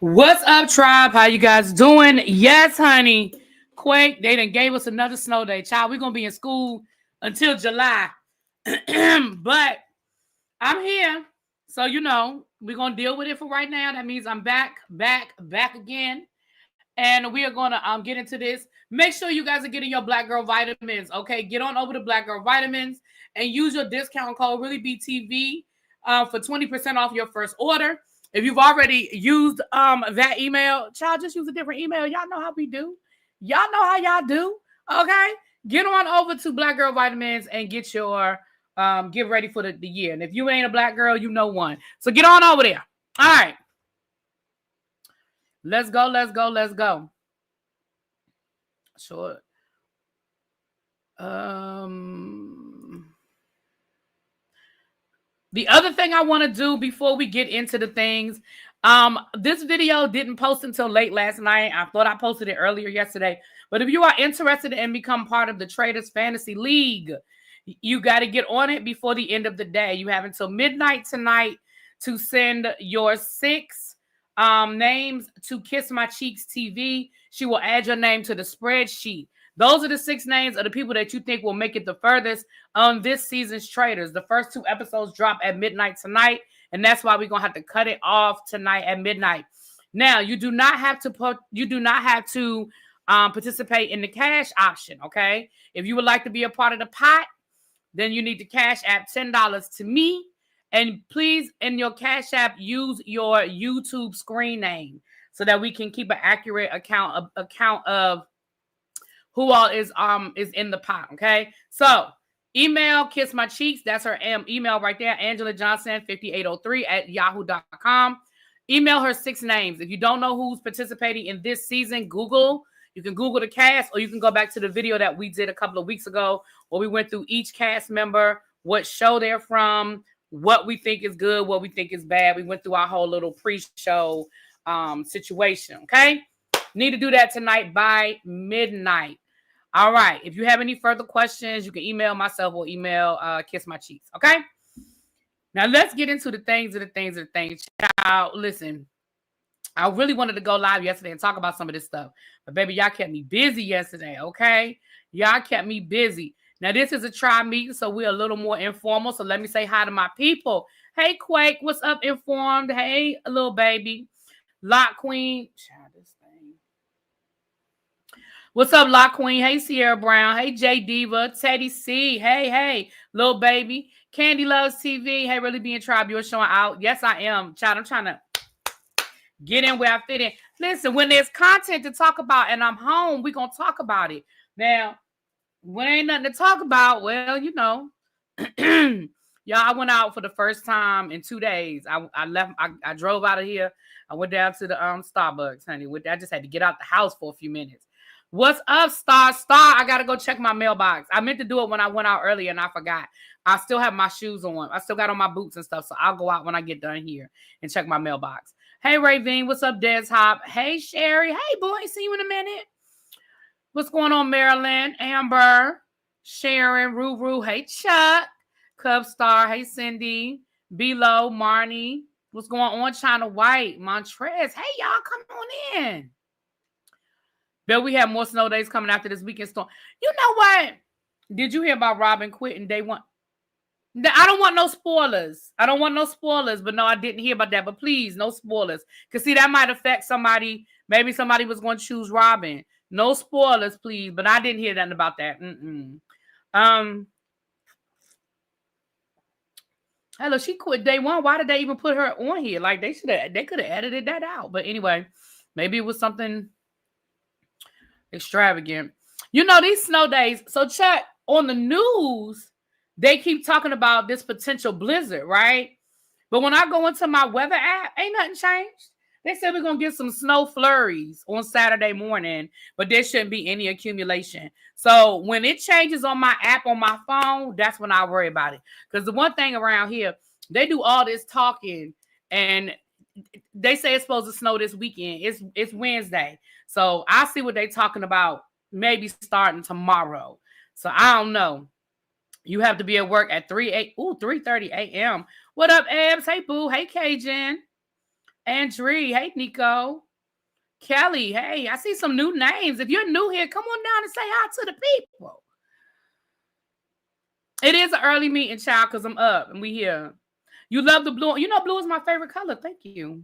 What's up, tribe? How you guys doing? Yes, honey. Quake, they done gave us another snow day. Child, we're going to be in school until July. But I'm here. So, we're going to deal with it for right now. That means I'm back again. And we are going to get into this. Make sure you guys are getting your Black Girl Vitamins, okay? Get on over to Black Girl Vitamins and use your discount code ReallyBTV for 20% off your first order. If you've already used that email, child, just use a different email. Y'all know how we do. Y'all know how y'all do, okay? Get on over to Black Girl Vitamins and get your, get ready for the year. And if you ain't a black girl, you know one. So get on over there. All right. Let's go. Sure. The other thing I want to do before we get into the things, this video didn't post until late last night. I thought I posted it earlier yesterday. But if you are interested in become part of the Traders Fantasy League, you got to get on it before the end of the day. You have until midnight tonight to send your 6 names to Kiss My Cheeks TV. She will add your name to the spreadsheet. Those are the 6 names of the people that you think will make it the furthest on this season's Traders. The first 2 episodes drop at midnight tonight, and that's why we're gonna have to cut it off tonight at midnight. Now, you do not have to participate in the cash option. Okay, if you would like to be a part of the pot, then you need to Cash App $10 to me, and please, in your Cash App, use your YouTube screen name so that we can keep an accurate account of who all is in the pot, okay? So, email Kiss My Cheeks. That's her email right there, Angela Johnson 5803@yahoo.com. Email her 6 names. If you don't know who's participating in this season, you can Google the cast, or you can go back to the video that we did a couple of weeks ago where we went through each cast member, what show they're from, what we think is good, what we think is bad. We went through our whole little pre-show situation, okay? Need to do that tonight by midnight. All right. If you have any further questions, you can email myself or email Kiss My Cheeks. Okay. Now let's get into the things. Child, listen, I really wanted to go live yesterday and talk about some of this stuff, but baby, y'all kept me busy yesterday. Okay. Y'all kept me busy. Now this is a tribe meeting, so we're a little more informal. So let me say hi to my people. Hey, Quake. What's up, Informed? Hey, little baby. Lock Queen. Child, this thing. What's up, Lock Queen? Hey, Sierra Brown. Hey, J Diva. Teddy C. Hey, little baby. Candy Loves TV. Hey, Really Being Tribe. You're showing out. Yes, I am. Child, I'm trying to get in where I fit in. Listen, when there's content to talk about and I'm home, we're going to talk about it. Now, when ain't nothing to talk about, well, y'all, I went out for the first time in 2 days. I left. I drove out of here. I went down to the Starbucks, honey. I just had to get out the house for a few minutes. What's up, Star? I got to go check my mailbox. I meant to do it when I went out earlier and I forgot. I still have my shoes on. I still got on my boots and stuff. So I'll go out when I get done here and check my mailbox. Hey, Ravine. What's up, Des Hop? Hey, Sherry. Hey, boy. See you in a minute. What's going on, Maryland? Amber. Sharon. Ruru. Hey, Chuck. Cub Star. Hey, Cindy. B-Lo. Marnie. What's going on, China White? Montrez. Hey, y'all. Come on in. But we have more snow days coming after this weekend storm. You know what? Did you hear about Robin quitting day one? I don't want no spoilers. But no, I didn't hear about that. But please, no spoilers. Because, see, that might affect somebody. Maybe somebody was going to choose Robin. No spoilers, please. But I didn't hear nothing about that. Hello, she quit day one. Why did they even put her on here? Like, they could have edited that out. But anyway, maybe it was something extravagant. These snow days. So check on the news, they keep talking about this potential blizzard, right? But when I go into my weather app, ain't nothing changed. They said we're going to get some snow flurries on Saturday morning, but there shouldn't be any accumulation. So when it changes on my app on my phone, that's when I worry about it. Because the one thing around here, they do all this talking and they say it's supposed to snow this weekend. It's Wednesday. So I see what they're talking about maybe starting tomorrow. So I don't know. You have to be at work at 3:30 a.m. What up, Abs? Hey, Boo. Hey, Cajun. Andree, hey, Nico. Kelly, hey, I see some new names. If you're new here, come on down and say hi to the people. It is an early meeting, child, because I'm up and we here. You love the blue. You know, blue is my favorite color. Thank you.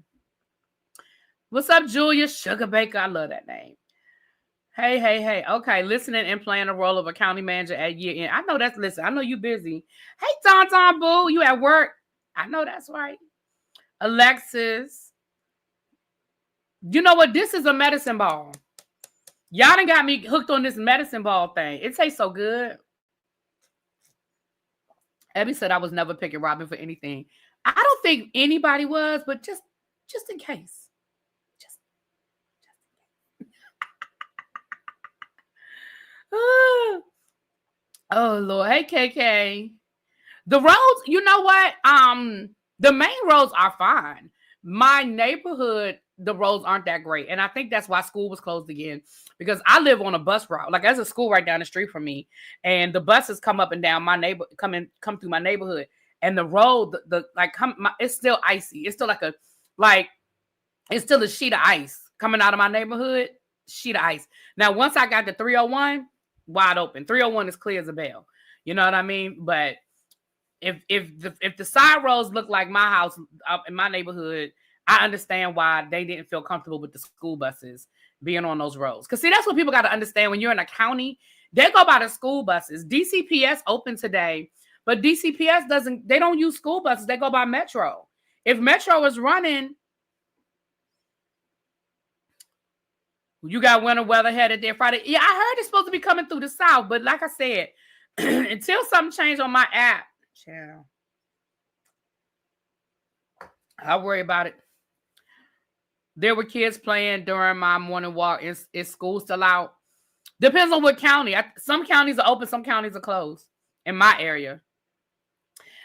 What's up, Julia Sugar Baker? I love that name. Hey, hey, hey. Okay, listening and playing the role of a county manager at year end. I know that's, listen, I know you busy. Hey, Tom Boo, you at work? I know that's right. Alexis. You know what? This is a medicine ball. Y'all done got me hooked on this medicine ball thing. It tastes so good. Abby said I was never picking Robin for anything. I don't think anybody was, but just in case. Just in case. Oh, Lord. Hey, KK. The roads, you know what? The main roads are fine. My neighborhood, the roads aren't that great. And I think that's why school was closed again. Because I live on a bus route. Like, there's a school right down the street from me. And the buses come up and down my come through my neighborhood. And the road, it's still icy. It's still it's still a sheet of ice coming out of my neighborhood. Sheet of ice. Now, once I got to 301, wide open. 301 is clear as a bell. You know what I mean? But if the side roads look like my house in my neighborhood, I understand why they didn't feel comfortable with the school buses being on those roads. Because, see, that's what people got to understand. When you're in a county, they go by the school buses. DCPS opened today, but DCPS they don't use school buses. They go by Metro. If Metro is running, you got winter weather headed there Friday. Yeah, I heard it's supposed to be coming through the south, but like I said, until something changed on my app, child, I'll worry about it. There were kids playing during my morning walk. Is school still out? Depends on what county. Some counties are open, some counties are closed in my area.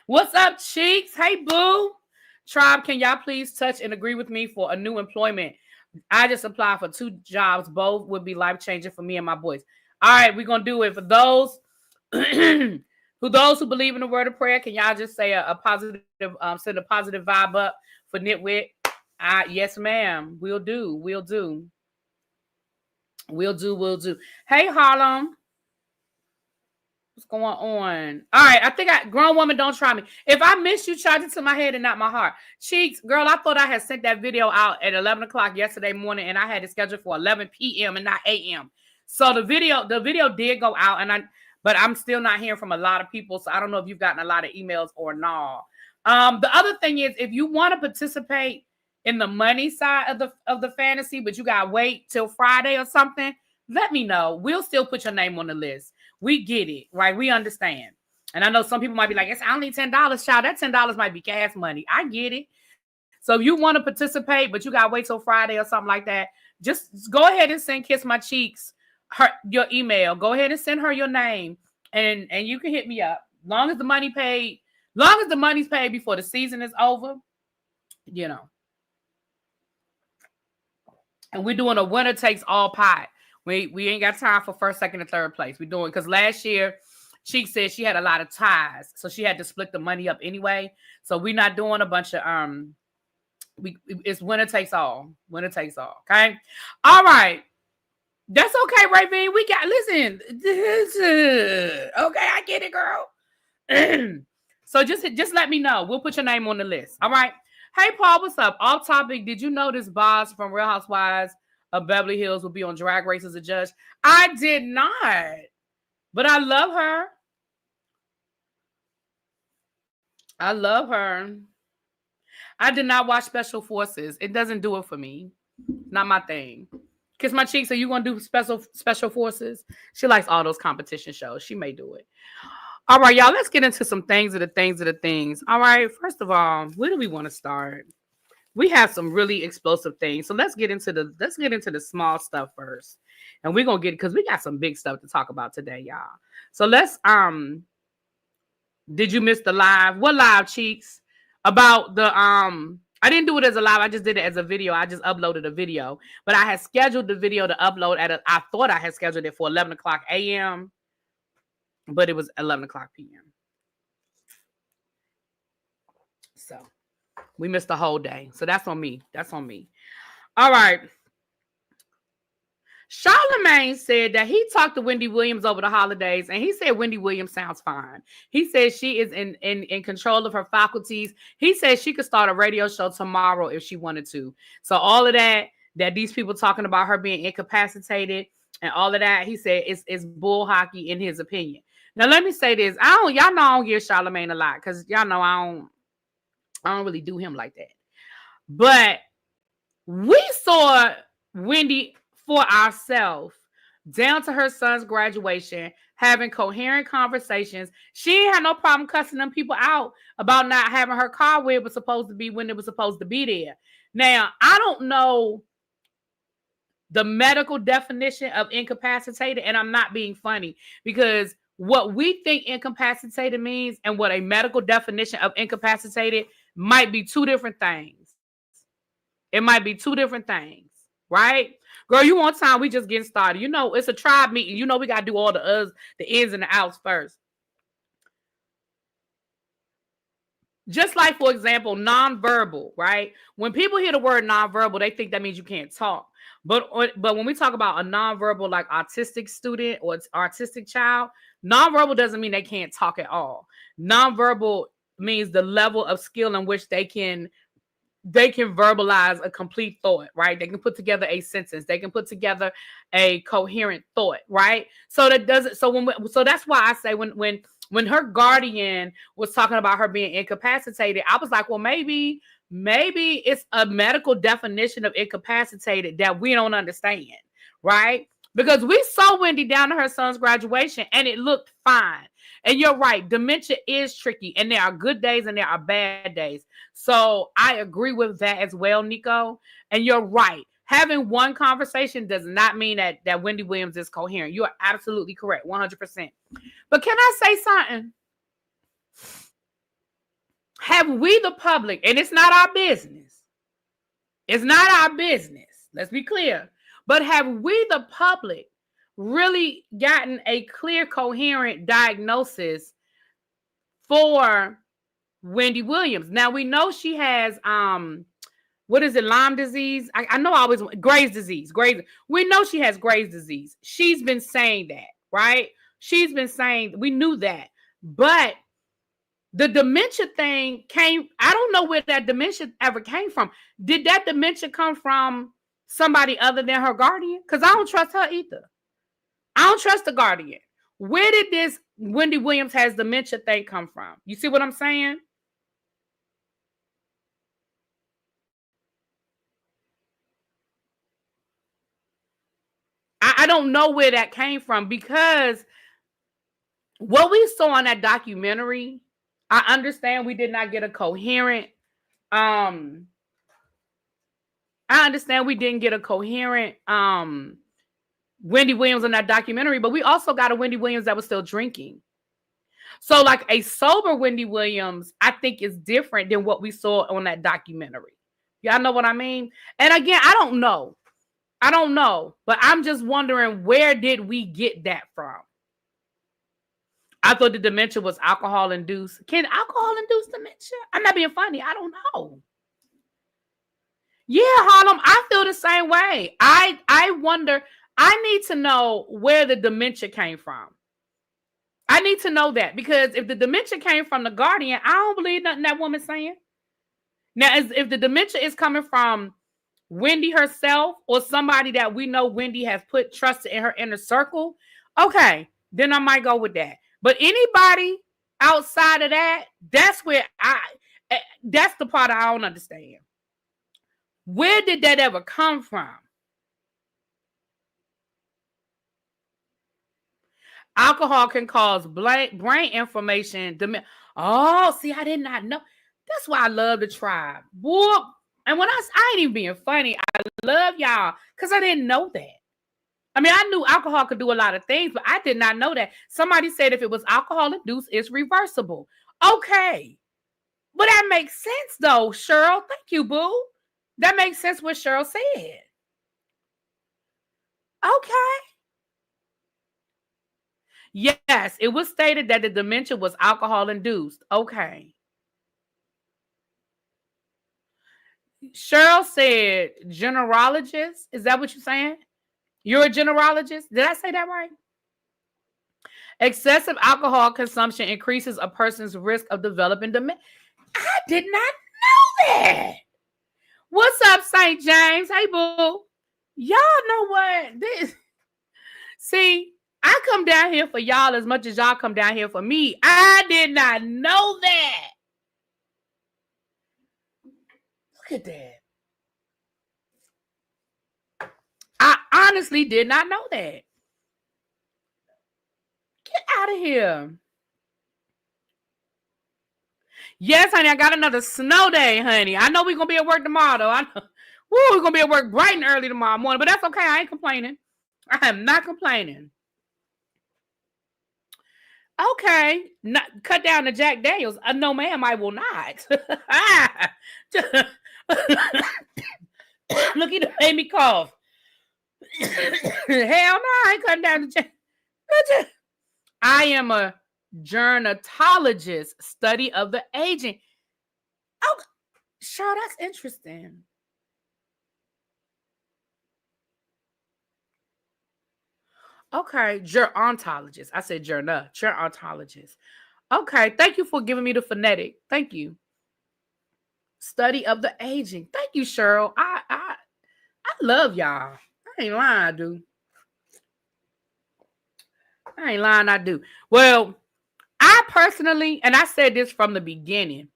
What's up, Cheeks? Hey, boo. Tribe, can y'all please touch and agree with me for a new employment? I just applied for 2 jobs. Both would be life-changing for me and my boys. All right, we're going to do it. For those who believe in the word of prayer, can y'all just say a positive, send a positive vibe up for Nitwit? Yes, ma'am. We'll do. Hey, Harlem. What's going on? All right, I think grown woman, don't try me. If I miss you, charge it to my head and not my heart. Cheeks, girl, I thought I had sent that video out at 11 o'clock yesterday morning, and I had it scheduled for 11 p.m. and not a.m. So the video did go out, but I'm still not hearing from a lot of people, so I don't know if you've gotten a lot of emails or not. The other thing is, if you want to participate in the money side of the fantasy, but you gotta wait till Friday or something, let me know. We'll still put your name on the list. We get it, right? We understand. And I know some people might be like, it's only $10, child. That $10 might be gas money. I get it. So if you want to participate, but you got to wait till Friday or something like that, just go ahead and send Kiss My Cheeks your email. Go ahead and send her your name, and you can hit me up. Long as the money's paid before the season is over, you know. And we're doing a winner takes all pot. We ain't got time for first, second, and third place. We're doing, because last year she said she had a lot of ties, so she had to split the money up anyway. So we're not doing a bunch of it's winner takes all. Winner takes all. Okay. All right. That's okay, Raven. Listen. Okay, I get it, girl. So just let me know. We'll put your name on the list. All right. Hey, Paul, what's up? Off topic. Did you notice Boz from Real Housewives of Beverly Hills will be on Drag Race as a judge? I did not, but I love her. I did not watch Special Forces. It doesn't do it for me. Not my thing. Kiss My Cheeks. Are you going to do Special Forces? She likes all those competition shows. She may do it. All right, y'all. Let's get into some things of the things. All right. First of all, where do we want to start? We have some really explosive things. So let's get into the small stuff first. And we're going to because we got some big stuff to talk about today, y'all. So let's, did you miss the live? What live, Cheeks? About the, I didn't do it as a live. I just did it as a video. I just uploaded a video. But I had scheduled the video to upload I thought I had scheduled it for 11 o'clock a.m., but it was 11 o'clock p.m. So We missed the whole day. So that's on me. That's on me. All right. Charlamagne said that he talked to Wendy Williams over the holidays, and he said Wendy Williams sounds fine. He says she is in control of her faculties. He says she could start a radio show tomorrow if she wanted to. So all of that these people talking about her being incapacitated and all of that, he said it's bull hockey in his opinion. Now let me say this: y'all know I don't give Charlamagne a lot because y'all know I don't really do him like that. But we saw Wendy for ourselves down to her son's graduation, having coherent conversations. She ain't had no problem cussing them people out about not having her car where it was supposed to be when it was supposed to be there. Now, I don't know the medical definition of incapacitated, and I'm not being funny, because what we think incapacitated means and what a medical definition of incapacitated might be two different things. It might be two different things, right? Girl, you on time. We just getting started. You know, it's a tribe meeting. You know, we got to do all the ins and the outs first. Just like, for example, nonverbal, right? When people hear the word nonverbal, they think that means you can't talk. But when we talk about a nonverbal, like autistic student or artistic child, nonverbal doesn't mean they can't talk at all. Nonverbal means the level of skill in which they can verbalize a complete thought, right? They can put together a sentence. They can put together a coherent thought, right? So that doesn't. So that's why I say when her guardian was talking about her being incapacitated, I was like, well, maybe it's a medical definition of incapacitated that we don't understand, right? Because we saw Wendy down to her son's graduation and it looked fine. And you're right, dementia is tricky, and there are good days and there are bad days. So I agree with that as well, Nico. And you're right. Having one conversation does not mean that Wendy Williams is coherent. You are absolutely correct, 100%. But can I say something? Have we, the public, and it's not our business. It's not our business. Let's be clear. But have we, the public, really gotten a clear, coherent diagnosis for Wendy Williams? Now we know she has what is it, Lyme disease? I know Graves' disease. We know she has Graves' disease. She's been saying that, right? She's been saying, we knew that. But the dementia thing I don't know where that dementia ever came from. Did that dementia come from somebody other than her guardian? Because I don't trust her either. I don't trust the guardian. Where did this Wendy Williams has dementia thing come from? You see what I'm saying? I don't know where that came from, because what we saw on that documentary, I understand we did not get a coherent, I understand we didn't get a coherent Wendy Williams on that documentary, but we also got a Wendy Williams that was still drinking. So like a sober Wendy Williams, I think is different than what we saw on that documentary. Y'all know what I mean? And again, I don't know, but I'm just wondering, where did we get that from? I thought the dementia was alcohol induced. Can alcohol induce dementia? I'm not being funny. I don't know. Yeah, Harlem, I feel the same way. I wonder, I need to know where the dementia came from. I need to know that, because if the dementia came from the guardian, I don't believe nothing that woman's saying. Now, if the dementia is coming from Wendy herself or somebody that we know Wendy has put trust in her inner circle, okay, then I might go with that. But anybody outside of that, that's the part I don't understand. Where did that ever come from? Alcohol can cause brain inflammation. Oh, see, I did not know. That's why I love the tribe. Boy, and when I ain't even being funny, I love y'all because I didn't know that. I mean, I knew alcohol could do a lot of things, but I did not know that. Somebody said if it was alcohol-induced, it's reversible. Okay. But that makes sense, though, Cheryl. Thank you, boo. That makes sense what Cheryl said. Okay. Yes, it was stated that the dementia was alcohol-induced. Okay. Cheryl said gerontologist. Is that what you're saying? You're a gerontologist? Did I say that right? Excessive alcohol consumption increases a person's risk of developing dementia. I did not know that. What's up, St. James? Hey, boo. Y'all know what? See, I come down here for y'all as much as y'all come down here for me. I did not know that. Look at that. I honestly did not know that. Get out of here. Yes, honey, I got another snow day, honey. I know we're going to be at work tomorrow, though. I know. Woo, we're going to be at work bright and early tomorrow morning, but that's okay. I ain't complaining. I am not complaining. Okay. Cut down to Jack Daniels. No, ma'am, I will not. Look, he made me cough. Hell no, I ain't cutting down to Jack. I am a gerontologist, study of the aging. Oh, sure, that's interesting. Okay, gerontologist. I said gerontologist. Okay, thank you for giving me the phonetic. Thank you. Study of the aging. Thank you, Cheryl. I love y'all. I ain't lying, I do. I ain't lying, I do. Well, I personally, and I said this from the beginning,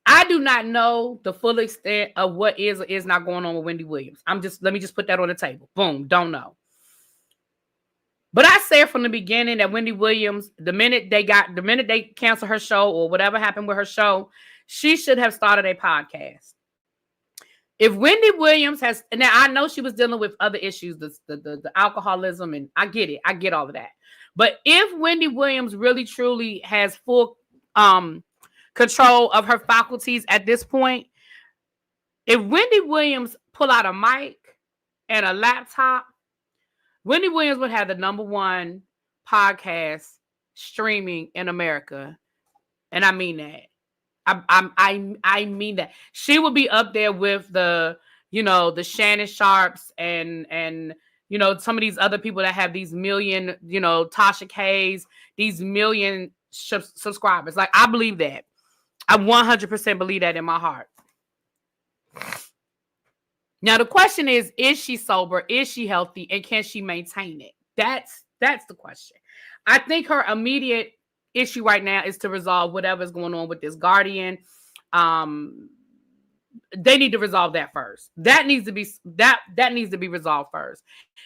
I do not know the full extent of what is or is not going on with Wendy Williams. Let me just put that on the table. Boom, don't know. But I said from the beginning that Wendy Williams, the minute they canceled her show or whatever happened with her show, she should have started a podcast. If Wendy Williams has, and now I know she was dealing with other issues, the alcoholism, and I get it. I get all of that. But if Wendy Williams really, truly has full control of her faculties at this point, if Wendy Williams pull out a mic and a laptop, Wendy Williams would have the #1 podcast streaming in America. And I mean that. I mean that. She would be up there with the Shannon Sharps and some of these other people that have these million, Tasha K's, these million subscribers. Like, I believe that. I 100% believe that in my heart. Now, the question is she sober? Is she healthy? And can she maintain it? That's the question. I think her immediate issue right now is to resolve whatever's going on with this guardian. They need to resolve that first. That needs to be resolved first.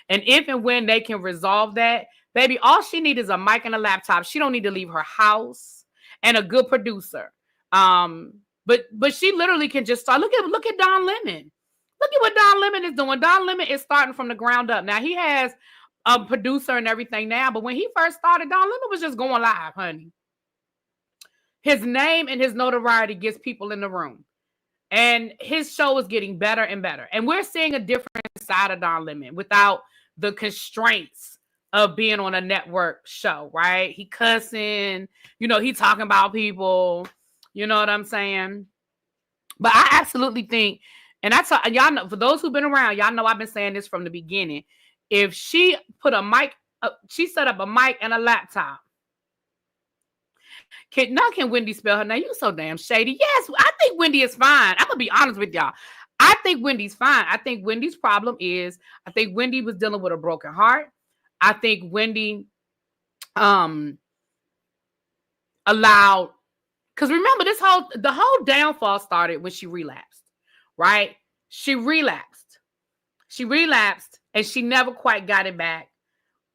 And if and when they can resolve that, baby, all she needs is a mic and a laptop. She don't need to leave her house and a good producer. But she literally can just start. Look at Don Lemon. Look at what Don Lemon is doing. Don Lemon is starting from the ground up. Now, he has a producer and everything now, but when he first started, Don Lemon was just going live, honey. His name and his notoriety gets people in the room. And his show is getting better and better. And we're seeing a different side of Don Lemon without the constraints of being on a network show, right? He cussing, he talking about people. You know what I'm saying? But I absolutely think, and y'all know, for those who've been around, y'all know I've been saying this from the beginning. If she put a mic, she set up a mic and a laptop. Can Wendy spell her name? You so damn shady. Yes, I think Wendy is fine. I'm gonna be honest with y'all. I think Wendy's fine. I think Wendy's problem is, I think Wendy was dealing with a broken heart. I think Wendy allowed, because remember, the whole downfall started when she relapsed, right? She relapsed, and she never quite got it back.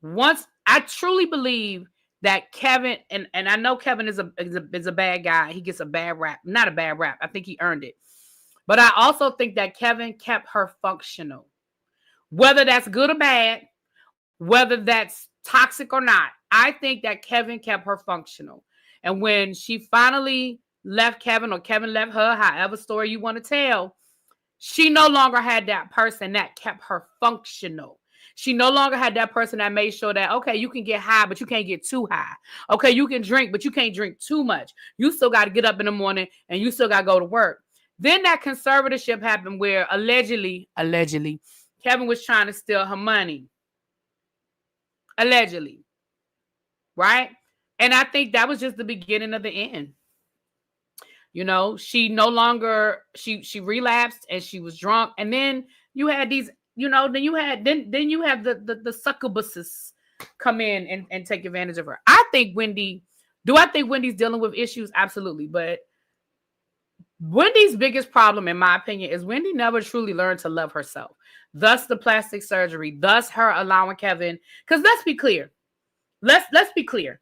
Once, I truly believe that Kevin, and I know Kevin is a bad guy. He gets a bad rap. Not a bad rap. I think he earned it. But I also think that Kevin kept her functional. Whether that's good or bad, whether that's toxic or not, I think that Kevin kept her functional. And when she finally left Kevin, or Kevin left her, however story you want to tell, she no longer had that person that kept her functional. She no longer had that person that made sure that, okay, you can get high, but you can't get too high. Okay, you can drink, but you can't drink too much. You still got to get up in the morning and you still got to go to work. Then that conservatorship happened where allegedly, Kevin was trying to steal her money. Allegedly. Right? And I think that was just the beginning of the end. You know, she no longer, she relapsed and she was drunk. And then you had these, you know, then you have the succubuses come in and take advantage of her. I think Wendy's dealing with issues? Absolutely. But Wendy's biggest problem, in my opinion, is Wendy never truly learned to love herself. Thus the plastic surgery, thus her allowing Kevin. Because let's be clear. Let's be clear.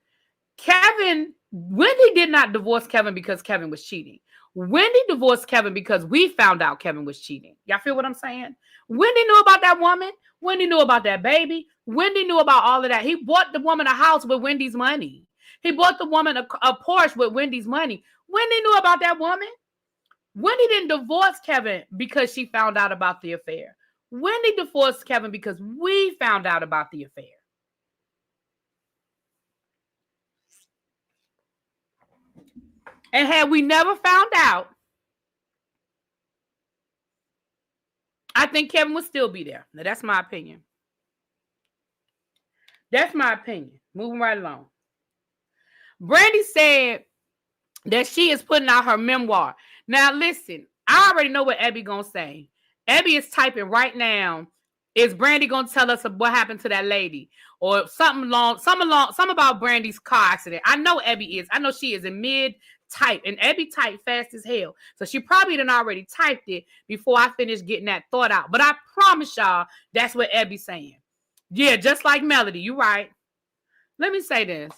Wendy did not divorce Kevin because Kevin was cheating. Wendy divorced Kevin because we found out Kevin was cheating. Y'all feel what I'm saying? Wendy knew about that woman. Wendy knew about that baby. Wendy knew about all of that. He bought the woman a house with Wendy's money. He bought the woman a Porsche with Wendy's money. Wendy knew about that woman. Wendy didn't divorce Kevin because she found out about the affair. Wendy divorced Kevin because we found out about the affair. And had we never found out, I think Kevin would still be there. Now, that's my opinion. That's my opinion. Moving right along. Brandy said that she is putting out her memoir. Now, listen, I already know what Abby gonna say. Abby is typing right now. Is Brandy gonna tell us what happened to that lady? Or something about Brandy's car accident? I know Abby is. I know she is in mid-type. And Abby typed fast as hell. So she probably done already typed it before I finished getting that thought out. But I promise y'all, that's what Abby's saying. Yeah, just like Melody. You right. Let me say this.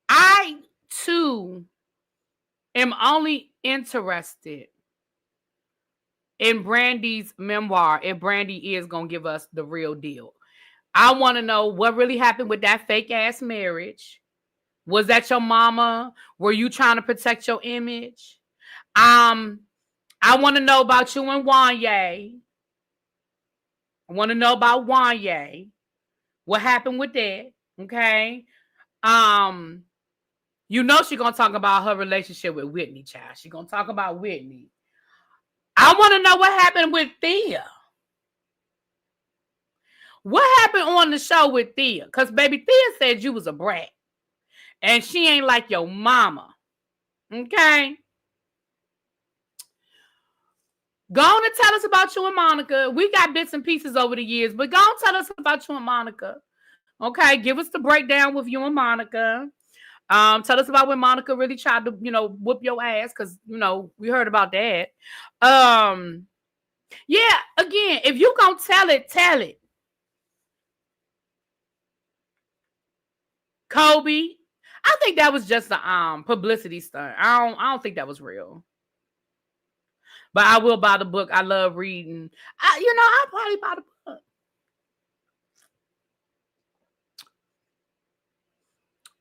I, too, am only interested in Brandy's memoir if Brandy is going to give us the real deal. I want to know what really happened with that fake-ass marriage. Was that your mama? Were you trying to protect your image? I want to know about you and Wanye. I want to know about Wanye. What happened with that? Okay. You know she's going to talk about her relationship with Whitney, child. She's going to talk about Whitney. I want to know what happened with Thea. What happened on the show with Thea? Because, baby, Thea said you was a brat. And she ain't like your mama. Okay? Go on and tell us about you and Monica. We got bits and pieces over the years, but go on and tell us about you and Monica. Okay? Give us the breakdown with you and Monica. Tell us about when Monica really tried to, whoop your ass, because, we heard about that. Yeah, again, if you gonna tell it, tell it. Kobe, I think that was just a publicity stunt. I don't think that was real. But I will buy the book. I love reading. I'll probably buy the book.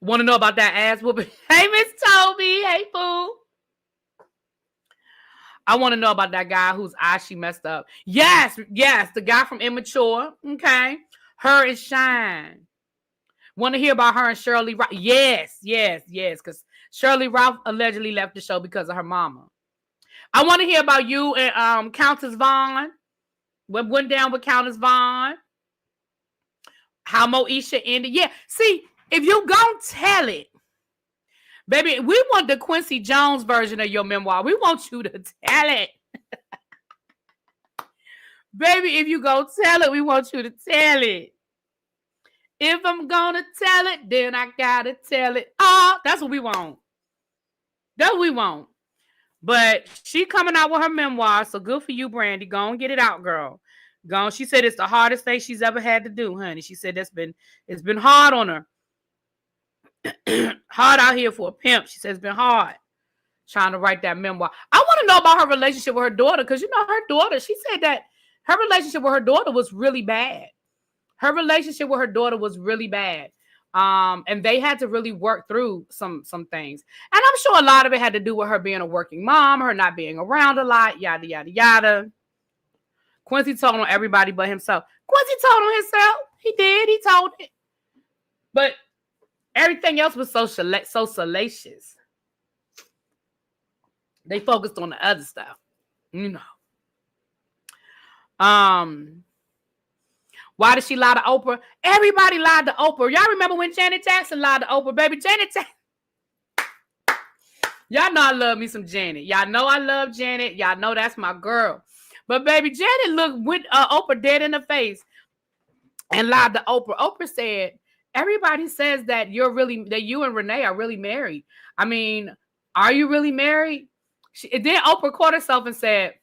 Want to know about that ass whooping? Hey, Miss Toby. Hey, fool. I want to know about that guy whose eye she messed up. Yes, the guy from Immature. Okay. Her and Shine. Want to hear about her and Shirley Ralph? Yes, because Shirley Ralph allegedly left the show because of her mama. I want to hear about you and Countess Vaughn. What went down with Countess Vaughn? How Moesha ended. Yeah, see, if you gonna tell it, baby, we want the Quincy Jones version of your memoir. We want you to tell it. Baby, if you gonna tell it, we want you to tell it. If I'm gonna tell it, then I gotta tell it. Oh, that's what we want. That's what we want. But she coming out with her memoir, so good for you, Brandy. Go and get it out, girl. Go on. She said it's the hardest thing she's ever had to do, honey. She said it's been hard on her. Hard out here for a pimp. She said it's been hard trying to write that memoir. I want to know about her relationship with her daughter, because her daughter, she said that her relationship with her daughter was really bad. Her relationship with her daughter was really bad. And they had to really work through some things. And I'm sure a lot of it had to do with her being a working mom, her not being around a lot, yada, yada, yada. Quincy told on everybody but himself. Quincy told on himself. He did. He told it. But everything else was so salacious. They focused on the other stuff, you know. Why did she lie to Oprah? Everybody lied to Oprah. Y'all remember when Janet Jackson lied to Oprah, baby? Janet Jackson. Y'all know I love me some Janet. Y'all know I love Janet. Y'all know that's my girl. But baby, Janet looked with Oprah dead in the face and lied to Oprah. Oprah said, everybody says that you and Renee are really married. I mean, are you really married? Then Oprah caught herself and said,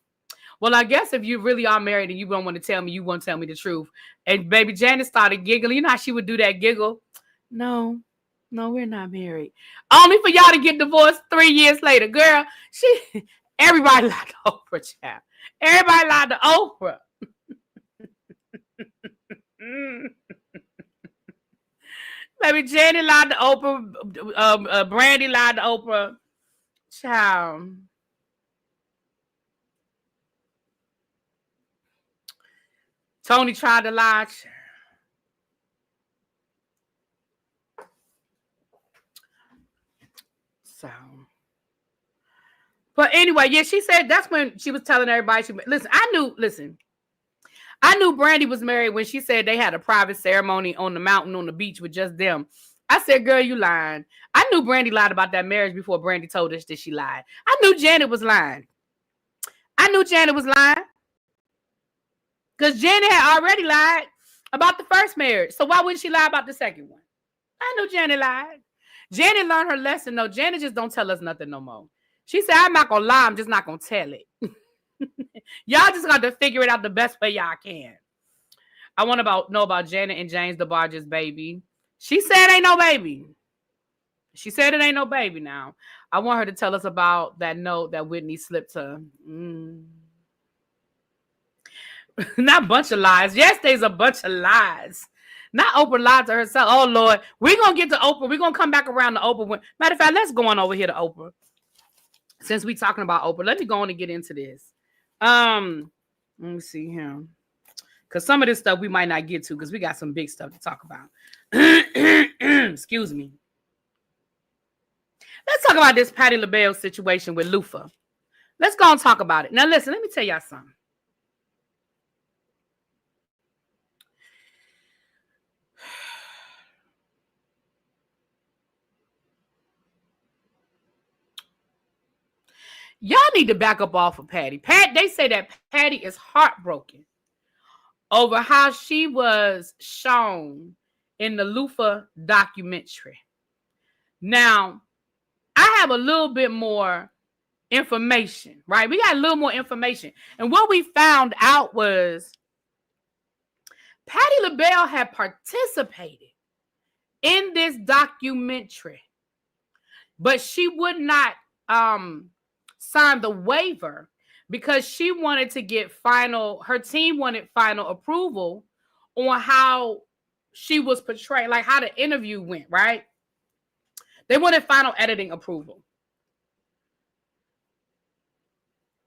well, I guess if you really are married and you don't want to tell me, you won't tell me the truth. And baby Janet started giggling. You know how she would do that giggle? No, we're not married. Only for y'all to get divorced 3 years later. Girl, everybody lied to Oprah, child. Everybody lied to Oprah. Baby Janet lied to Oprah. Brandy lied to Oprah. Child. Tony tried to lie. So, but anyway, yeah, she said that's when she was telling everybody. I knew Brandy was married when she said they had a private ceremony on the mountain on the beach with just them. I said, girl, you lying. I knew Brandy lied about that marriage before Brandy told us that she lied. I knew Janet was lying. Because Janet had already lied about the first marriage. So why wouldn't she lie about the second one? I knew Janet lied. Janet learned her lesson. No, Janet just don't tell us nothing no more. She said, I'm not going to lie. I'm just not going to tell it. Y'all just got to figure it out the best way y'all can. I want to know about Janet and James DeBarge's baby. She said ain't no baby. She said it ain't no baby now. I want her to tell us about that note that Whitney slipped her. Not a bunch of lies. Yesterday's a bunch of lies. Not Oprah lied to herself. Oh, Lord. We're going to get to Oprah. We're going to come back around to Oprah. Matter of fact, let's go on over here to Oprah. Since we're talking about Oprah, let me go on and get into this. Let me see here. Because some of this stuff we might not get to because we got some big stuff to talk about. Excuse me. Let's talk about this Patti LaBelle situation with Lufa. Let's go and talk about it. Now, listen, let me tell y'all something. Y'all need to back up off of Patti. They say that Patti is heartbroken over how she was shown in the Lufa documentary. Now, I have a little bit more information, right? We got a little more information. And what we found out was Patti LaBelle had participated in this documentary, but she would not sign the waiver because she wanted to get her team wanted final approval on how she was portrayed, like how the interview went, right? They wanted final editing approval.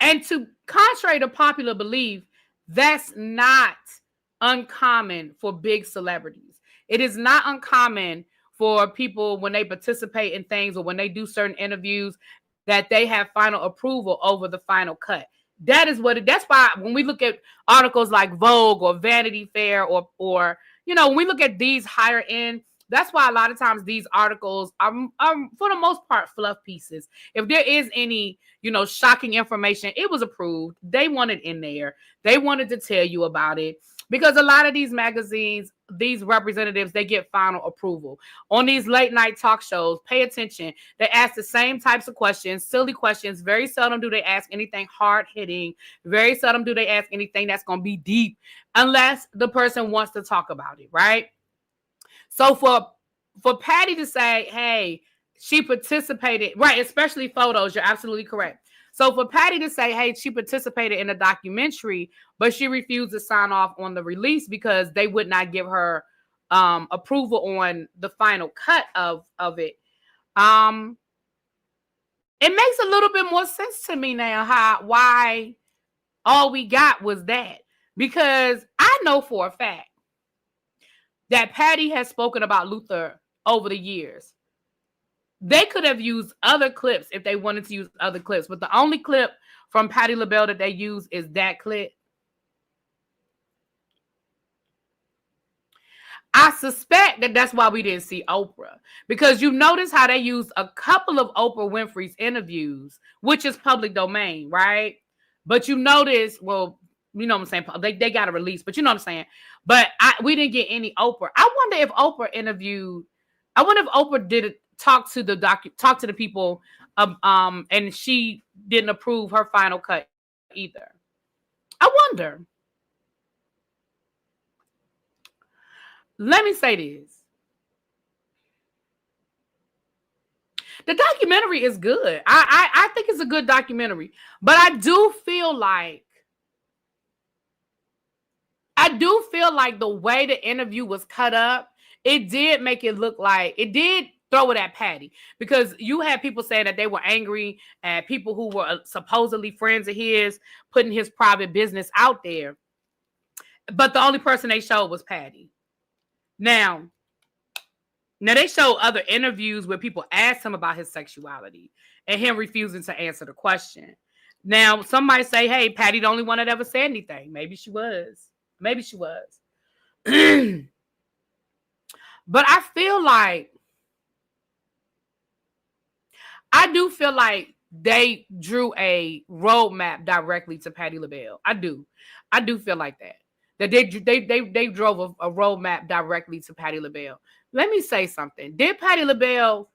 And contrary to popular belief, that's not uncommon for big celebrities. It is not uncommon for people when they participate in things or when they do certain interviews that they have final approval over the final cut. That's why when we look at articles like Vogue or Vanity Fair or when we look at these higher end, that's why a lot of times these articles are for the most part fluff pieces. If there is any, shocking information, it was approved. They want it in there. They wanted to tell you about it because a lot of these magazines, these representatives, they get final approval. On these late night talk shows, pay attention. They ask the same types of questions, silly questions. Very seldom do they ask anything hard hitting. Very seldom do they ask anything that's going to be deep unless the person wants to talk about it, right? So for Patti to say, hey, she participated, right, especially photos, you're absolutely correct. So for Patti to say, hey, she participated in a documentary, but she refused to sign off on the release because they would not give her approval on the final cut of it. It makes a little bit more sense to me now why all we got was that. Because I know for a fact that Patti has spoken about Luther over the years. they could have used other clips if they wanted to use other clips. But the only clip from Patti LaBelle that they use is that clip. I suspect that that's why we didn't see Oprah. Because you notice how they used a couple of Oprah Winfrey's interviews, which is public domain, right? But you notice, well, you know what I'm saying? They got a release, but you know what I'm saying? But we didn't get any Oprah. I wonder if Oprah did talk to the people, and she didn't approve her final cut either. I wonder. Let me say this. The documentary is good. I think it's a good documentary. But I do feel like the way the interview was cut up, it did make it look like it did throw it at Patti, because you had people saying that they were angry at people who were supposedly friends of his putting his private business out there. But the only person they showed was Patti. Now they show other interviews where people asked him about his sexuality and him refusing to answer the question. Now, some might say, hey, Patti the only one that ever said anything. Maybe she was. But I do feel like they drew a roadmap directly to Patti LaBelle. I do feel like that they drove a roadmap directly to Patti LaBelle. Let me say something. Did Patti LaBelle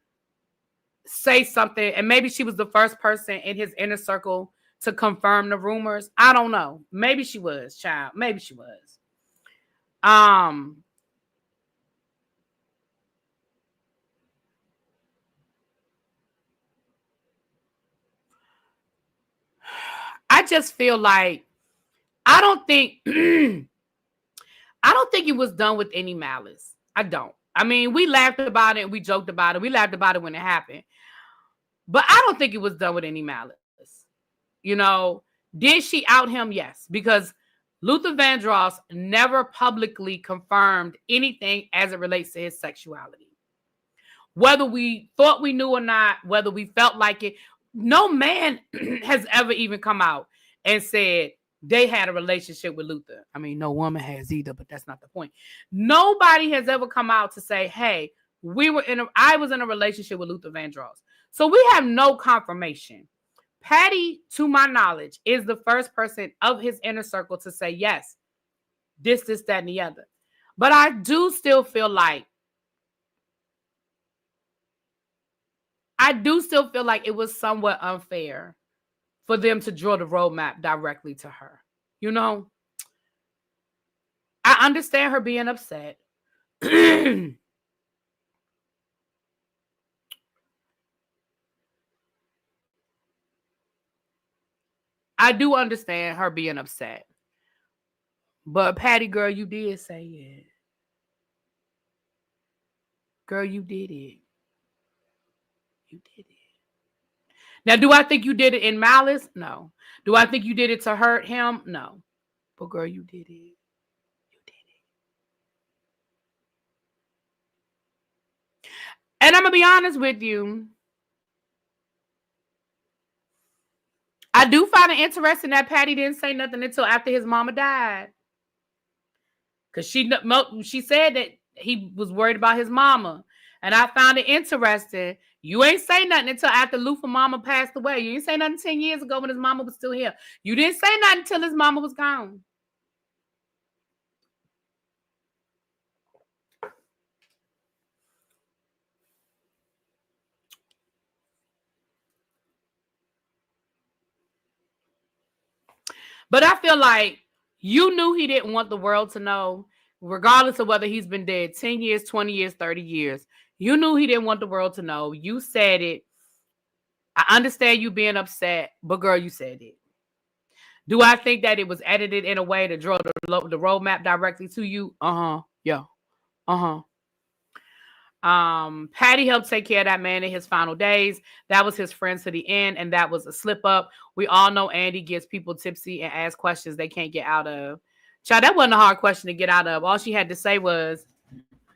say something, and maybe she was the first person in his inner circle to confirm the rumors? I don't know. Maybe she was, child. Maybe she was. I just feel like I don't think it was done with any malice. I don't. I mean, we laughed about it and we joked about it. We laughed about it when it happened. But I don't think it was done with any malice. You know, did she out him? Yes, because Luther Vandross never publicly confirmed anything as it relates to his sexuality. Whether we thought we knew or not, whether we felt like it, no man has ever even come out and said they had a relationship with Luther. I mean, no woman has either, but that's not the point. Nobody has ever come out to say, hey, I was in a relationship with Luther Vandross. So we have no confirmation. Patti, to my knowledge, is the first person of his inner circle to say, yes, this, that, and the other. But I do still feel like it was somewhat unfair for them to draw the roadmap directly to her. You know, I understand her being upset. I do understand her being upset. But Patti, girl, you did say it. Girl, you did it. You did it. Now, do I think you did it in malice? No. Do I think you did it to hurt him? No. But girl, you did it. You did it. And I'm going to be honest with you. I do find it interesting that Patti didn't say nothing until after his mama died. Because she said that he was worried about his mama. And I found it interesting. You ain't say nothing until after Luther mama passed away. You ain't say nothing 10 years ago when his mama was still here. You didn't say nothing until his mama was gone. But I feel like you knew he didn't want the world to know, regardless of whether he's been dead 10 years, 20 years, 30 years. You knew he didn't want the world to know. You said it. I understand you being upset, but girl, you said it. Do I think that it was edited in a way to draw the roadmap directly to you? Yeah. Patti helped take care of that man in his final days. That was his friend to the end, and that was a slip up. We all know Andy gets people tipsy and asks questions they can't get out of. Child, that wasn't a hard question to get out of. All she had to say was,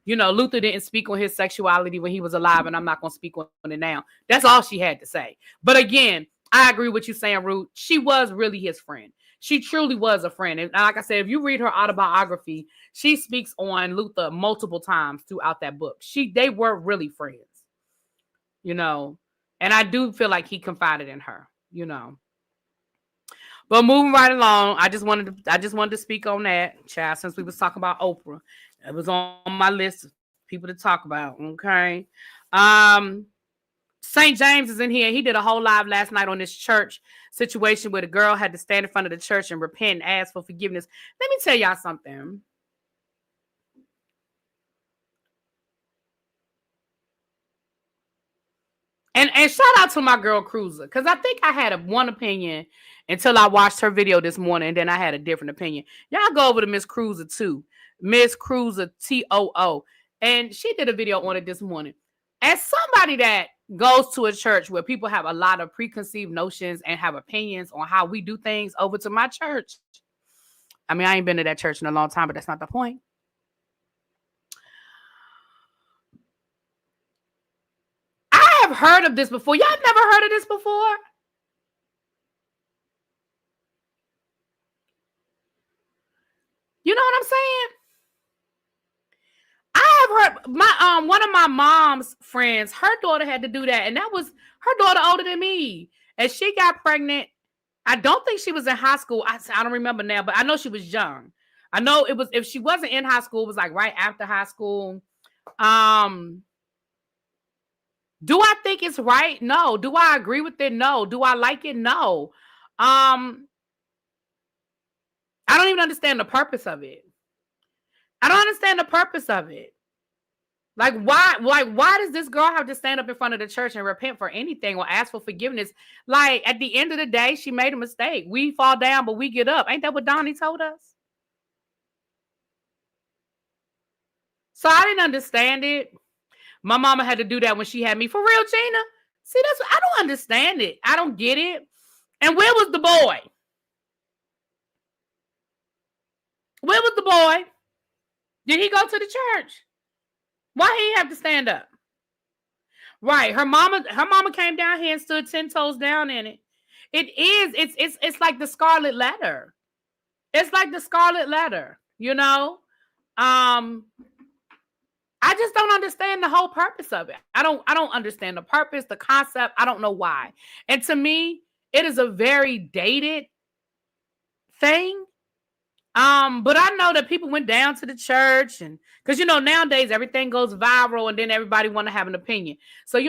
Luther didn't speak on his sexuality when he was alive, and I'm not going to speak on it now. That's all she had to say. But again, I agree with you saying, Ruth. She was really his friend. She truly was a friend. And like I said, if you read her autobiography, she speaks on Luther multiple times throughout that book. They were really friends, and I do feel like he confided in her, But moving right along, I just wanted to speak on that, child, since we was talking about Oprah. It was on my list of people to talk about. Okay. St. James is in here. He did a whole live last night on this church situation where the girl had to stand in front of the church and repent and ask for forgiveness. Let me tell y'all something. And shout out to my girl Cruiser, because I think I had one opinion until I watched her video this morning, and then I had a different opinion. Y'all go over to Miss Cruiser too. Miss Cruiser TOO. And she did a video on it this morning. As somebody that goes to a church where people have a lot of preconceived notions and have opinions on how we do things, over to my church. I mean, I ain't been to that church in a long time, but that's not the point. I have heard of this before. Y'all never heard of this before? You know what I'm saying? I have heard my one of my mom's friends, her daughter had to do that, and that was her daughter older than me, and she got pregnant. I don't think she was in high school. I don't remember now, but I know she was young. I know it was, if she wasn't in high school, it was like right after high school. Do I think it's right? No. Do I agree with it? No. Do I like it? No. I don't even understand the purpose of it. I don't understand the purpose of it. Like, why does this girl have to stand up in front of the church and repent for anything or ask for forgiveness? Like, at the end of the day, she made a mistake. We fall down, but we get up. Ain't that what Donnie told us? So I didn't understand it. My mama had to do that when she had me. For real, Gina? See, I don't understand it. I don't get it. And where was the boy? Where was the boy? Did he go to the church? Why he have to stand up? Right. Her mama came down here and stood 10 toes down in it. It's like the Scarlet Letter. It's like the Scarlet Letter, I just don't understand the whole purpose of it. I don't understand the purpose, the concept. I don't know why. And to me, it is a very dated thing. But I know that people went down to the church, and because nowadays everything goes viral and then everybody want to have an opinion. So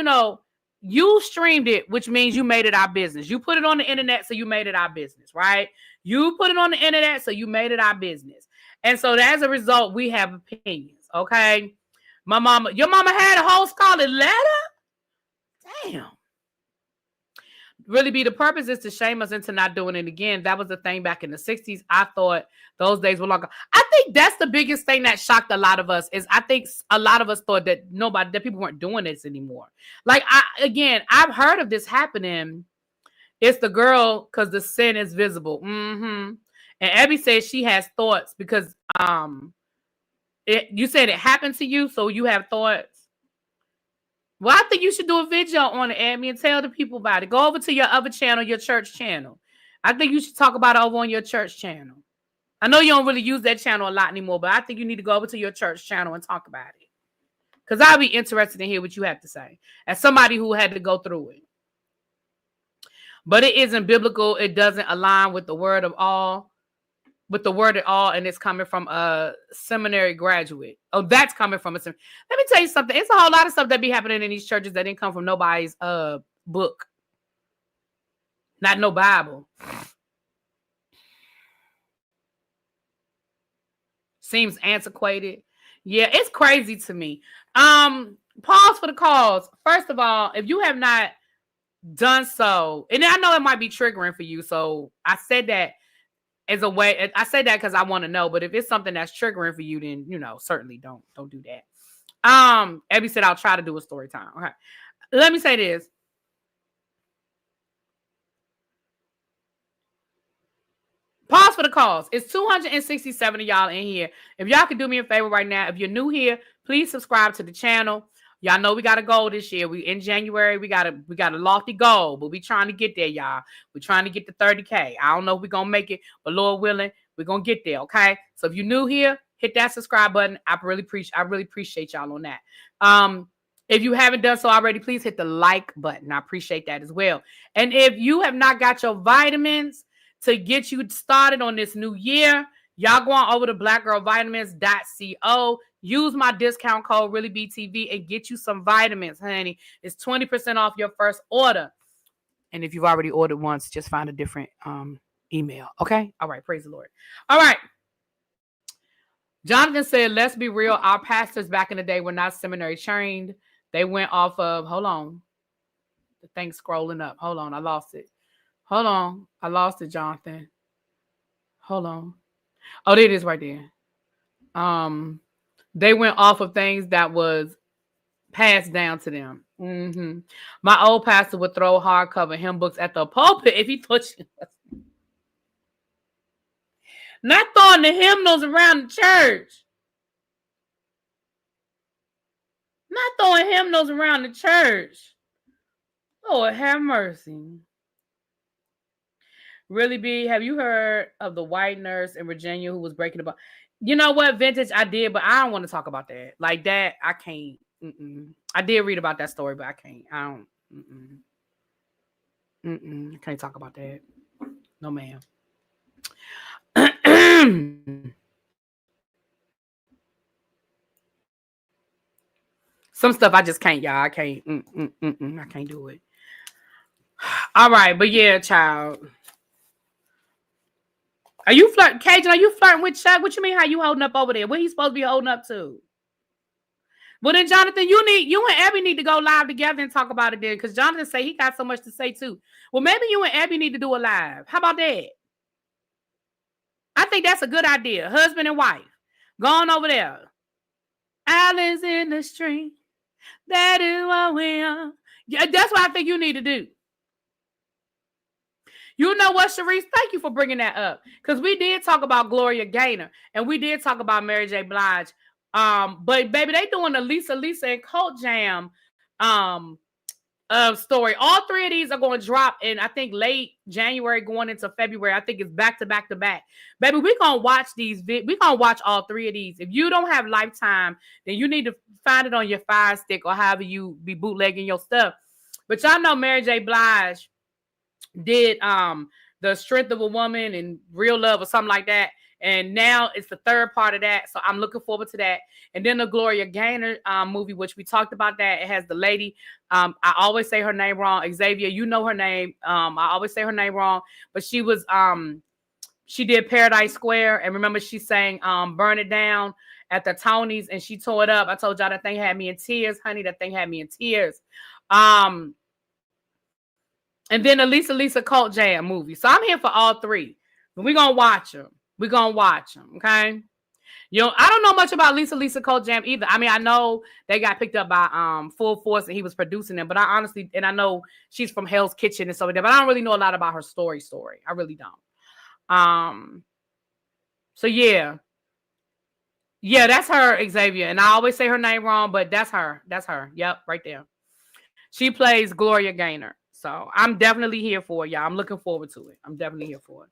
you streamed it, which means you made it our business. You put it on the internet, so you made it our business, right? You put it on the internet, so you made it our business. And so as a result, we have opinions, okay? Your mama had a whole Scarlet Letter? Damn. Really be the purpose is to shame us into not doing it again. That was the thing back in the 60s. I thought those days were longer. I think that's the biggest thing that shocked a lot of us is I think a lot of us thought that people weren't doing this anymore. Like, I've heard of this happening. It's the girl because the sin is visible. Mm-hmm. And Abby says she has thoughts because you said it happened to you, so you have thoughts. Well, I think you should do a video on it, Abby, and tell the people about it. Go over to your other channel, your church channel. I think you should talk about it over on your church channel. I know you don't really use that channel a lot anymore, but I think you need to go over to your church channel and talk about it. Because I'll be interested in hear what you have to say as somebody who had to go through it. But it isn't biblical. It doesn't align with the word at all, and it's coming from a seminary graduate. Oh, that's coming from a seminary. Let me tell you something. It's a whole lot of stuff that be happening in these churches that didn't come from nobody's book. Not no Bible. Seems antiquated. Yeah, it's crazy to me. Pause for the cause. First of all, if you have not done so, and I know it might be triggering for you, so I said that as a way. I said that because I want to know, but if it's something that's triggering for you, then certainly don't do that. Abby said I'll try to do a story time. Okay, let me say this. Pause for the cause. It's 267 of y'all in here. If y'all could do me a favor right now, if you're new here, Please subscribe to the channel. Y'all know we got a goal this year. We in January. We got a lofty goal, but we trying to get there, y'all. We're trying to get to 30K. I don't know if we're gonna make it, but Lord willing, we're gonna get there. Okay. So if you're new here, hit that subscribe button. I really appreciate y'all on that. If you haven't done so already, please hit the like button. I appreciate that as well. And if you have not got your vitamins to get you started on this new year, y'all go on over to blackgirlvitamins.co. Use my discount code ReallyBTV and get you some vitamins, honey. It's 20% off your first order. And if you've already ordered once, just find a different email. Okay? All right. Praise the Lord. All right. Jonathan said, let's be real. Our pastors back in the day were not seminary trained. They went off of, hold on. The thing's scrolling up. Hold on. I lost it. Hold on. I lost it, Jonathan. Hold on. Oh, there it is right there. They went off of things that was passed down to them. Mm-hmm. My old pastor would throw hardcover hymn books at the pulpit if he thought she was. Not throwing the hymnals around the church. Not throwing hymnals around the church. Lord, have mercy. Really, B, have you heard of the white nurse in Virginia who was breaking the bone? You know what, Vintage, I did, but I don't want to talk about that. Like that, I can't. I did read about that story, but I can't. I don't. I can't talk about that. No, ma'am. Some stuff I just can't, y'all. I can't. I can't do it. All right, but yeah, child. Are you flirting, Cajun? Are you flirting with Chuck? What you mean? How you holding up over there? What he supposed to be holding up to? Well, then, Jonathan, you and Abby need to go live together and talk about it then, because Jonathan say he got so much to say too. Well, maybe you and Abby need to do a live. How about that? I think that's a good idea. Husband and wife. Going over there. Islands in the stream. That is what we are. Yeah, that's what I think you need to do. You know what, Sharice? Thank you for bringing that up. Because we did talk about Gloria Gaynor. And we did talk about Mary J. Blige. But, baby, they doing the Lisa and Cult Jam story. All three of these are going to drop in, I think, late January going into February. I think it's back to back to back. Baby, we're going to watch these. We're going to watch all three of these. If you don't have Lifetime, then you need to find it on your Fire Stick or however you be bootlegging your stuff. But y'all know Mary J. Blige did The Strength of a Woman and Real Love or something like that. And now it's the third part of that. So I'm looking forward to that. And then the Gloria Gaynor movie, which we talked about that. It has the lady. I always say her name wrong. Xavier, you know her name. I always say her name wrong. But she was, she did Paradise Square. And remember she sang Burn It Down at the Tonys. And she tore it up. I told y'all that thing had me in tears, honey. That thing had me in tears. And then the Lisa Cult Jam movie. So I'm here for all three. But we're going to watch them. We're going to watch them, okay? You know, I don't know much about Lisa Cult Jam either. I mean, I know they got picked up by Full Force and he was producing them, but I honestly, and I know she's from Hell's Kitchen and stuff like that, but I don't really know a lot about her story. I really don't. So yeah. Yeah, that's her, Xavier. And I always say her name wrong, but that's her. That's her. Yep, right there. She plays Gloria Gaynor. So I'm definitely here for it, y'all. I'm looking forward to it. I'm definitely here for it.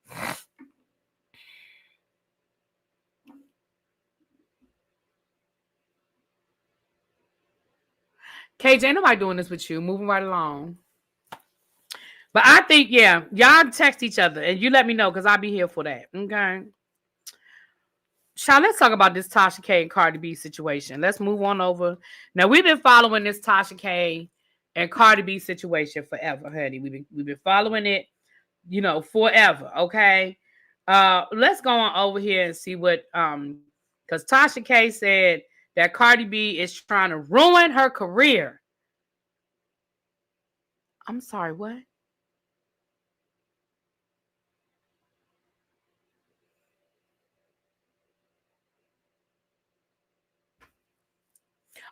KJ, ain't nobody doing this with you. Moving right along. But I think, yeah, y'all text each other and you let me know because I'll be here for that. Okay. Child, let's talk about this Tasha K and Cardi B situation. Let's move on over. Now, we've been following this Tasha K and Cardi B situation forever, honey. We've been following it, you know, forever. Okay. Let's go on over here and see what because Tasha K said that Cardi B is trying to ruin her career. I'm sorry, what?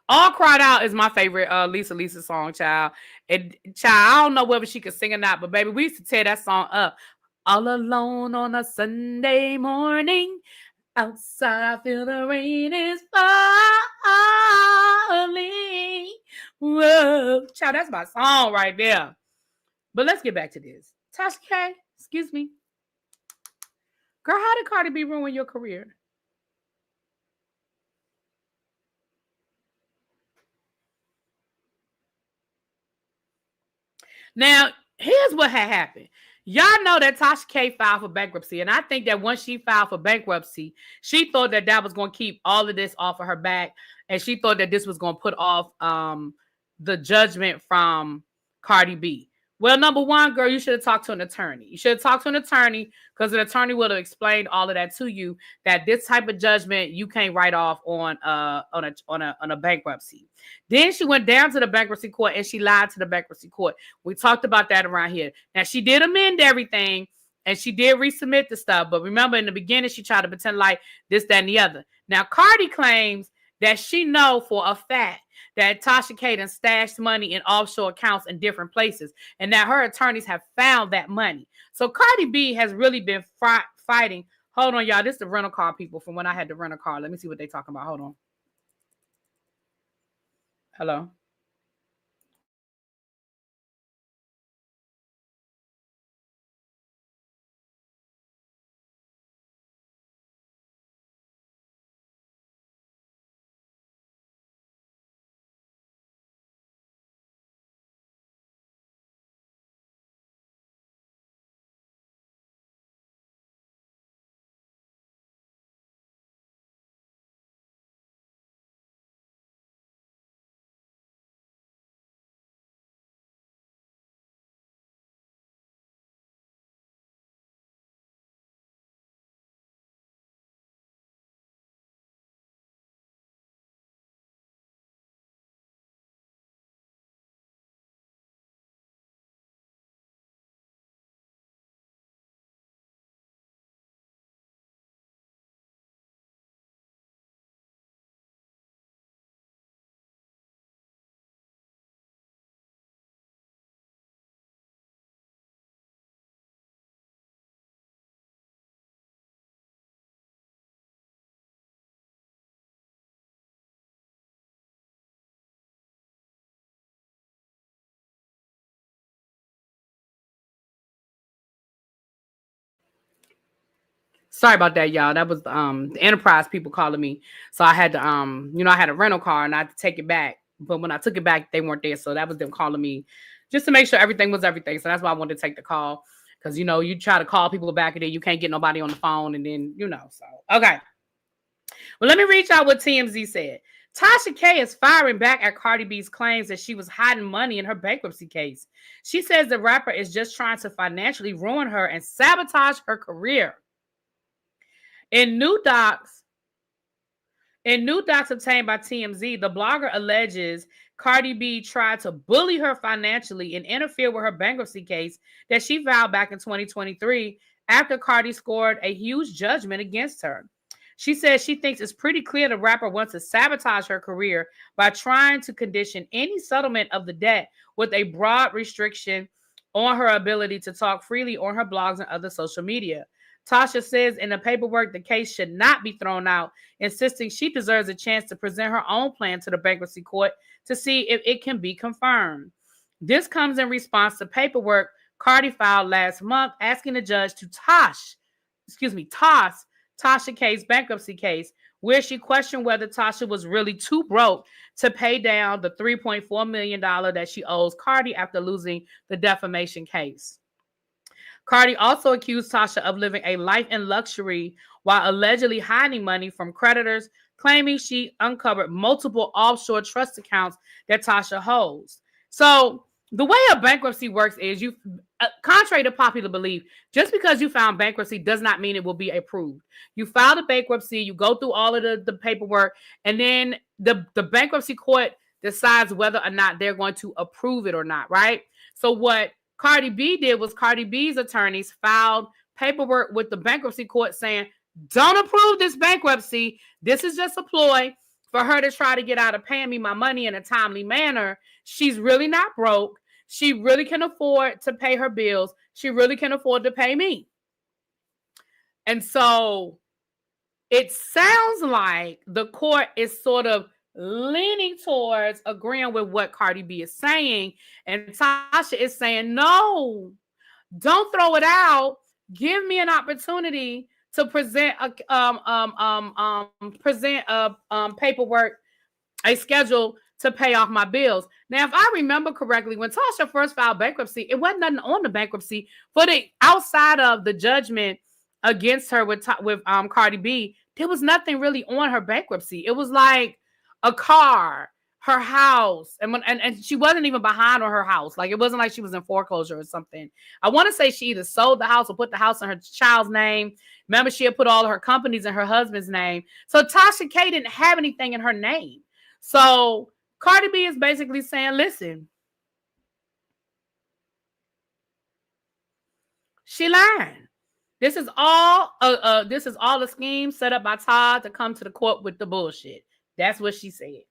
All Cried Out is my favorite Lisa song, child. And child, I don't know whether she could sing or not, but baby, we used to tear that song up. All alone on a Sunday morning. Outside, I feel the rain is falling. Only. Whoa. Child, that's my song right there. But let's get back to this. Tasha K, excuse me. Girl, how did Cardi B ruin your career? Now, here's what had happened. Y'all know that Tasha K filed for bankruptcy. And I think that once she filed for bankruptcy, she thought that that was going to keep all of this off of her back. And she thought that this was going to put off the judgment from Cardi B. Well, number one, girl, you should have talked to an attorney. You should have talked to an attorney because an attorney would have explained all of that to you, that this type of judgment you can't write off on a bankruptcy. Then she went down to the bankruptcy court and she lied to the bankruptcy court. We talked about that around here. Now, she did amend everything and she did resubmit the stuff. But remember, in the beginning, she tried to pretend like this, that, and the other. Now, Cardi claims that she know for a fact that Tasha K done stashed money in offshore accounts in different places, and that her attorneys have found that money. So Cardi B has really been fighting. Hold on, y'all. This is the rental car people from when I had to rent a car. Let me see what they talking about. Hold on. Hello. Sorry about that, y'all. That was the Enterprise people calling me. So I had to I had a rental car and I had to take it back. But when I took it back, they weren't there. So that was them calling me just to make sure everything was everything. So that's why I wanted to take the call. Because you try to call people back and then you can't get nobody on the phone, and then so okay. Well, let me read y'all what TMZ said. Tasha K is firing back at Cardi B's claims that she was hiding money in her bankruptcy case. She says the rapper is just trying to financially ruin her and sabotage her career. In new docs obtained by TMZ, the blogger alleges Cardi B tried to bully her financially and interfere with her bankruptcy case that she filed back in 2023 after Cardi scored a huge judgment against her. She says she thinks it's pretty clear the rapper wants to sabotage her career by trying to condition any settlement of the debt with a broad restriction on her ability to talk freely on her blogs and other social media. Tasha says in the paperwork the case should not be thrown out, insisting she deserves a chance to present her own plan to the bankruptcy court to see if it can be confirmed. This comes in response to paperwork Cardi filed last month asking the judge to toss Tasha K's bankruptcy case, where she questioned whether Tasha was really too broke to pay down the $3.4 million that she owes Cardi after losing the defamation case. Cardi also accused Tasha of living a life in luxury while allegedly hiding money from creditors, claiming she uncovered multiple offshore trust accounts that Tasha holds. So the way a bankruptcy works is contrary to popular belief, just because you found bankruptcy does not mean it will be approved. You file the bankruptcy, you go through all of the paperwork, and then the bankruptcy court decides whether or not they're going to approve it or not, right? So what Cardi B did was Cardi B's attorneys filed paperwork with the bankruptcy court saying, don't approve this bankruptcy. This is just a ploy for her to try to get out of paying me my money in a timely manner. She's really not broke. She really can afford to pay her bills. She really can afford to pay me. And so it sounds like the court is sort of leaning towards agreeing with what Cardi B is saying. And Tasha is saying, no, don't throw it out. Give me an opportunity to present a paperwork, a schedule to pay off my bills. Now, if I remember correctly, when Tasha first filed bankruptcy, it wasn't nothing on the bankruptcy for the outside of the judgment against her with Cardi B. There was nothing really on her bankruptcy. It was like a car, her house, and she wasn't even behind on her house. Like, it wasn't like she was in foreclosure or something. I want to say she either sold the house or put the house in her child's name. Remember, she had put all of her companies in her husband's name. So Tasha K didn't have anything in her name. So Cardi B is basically saying, listen, she lying. This is all a scheme set up by Todd to come to the court with the bullshit. That's what she said.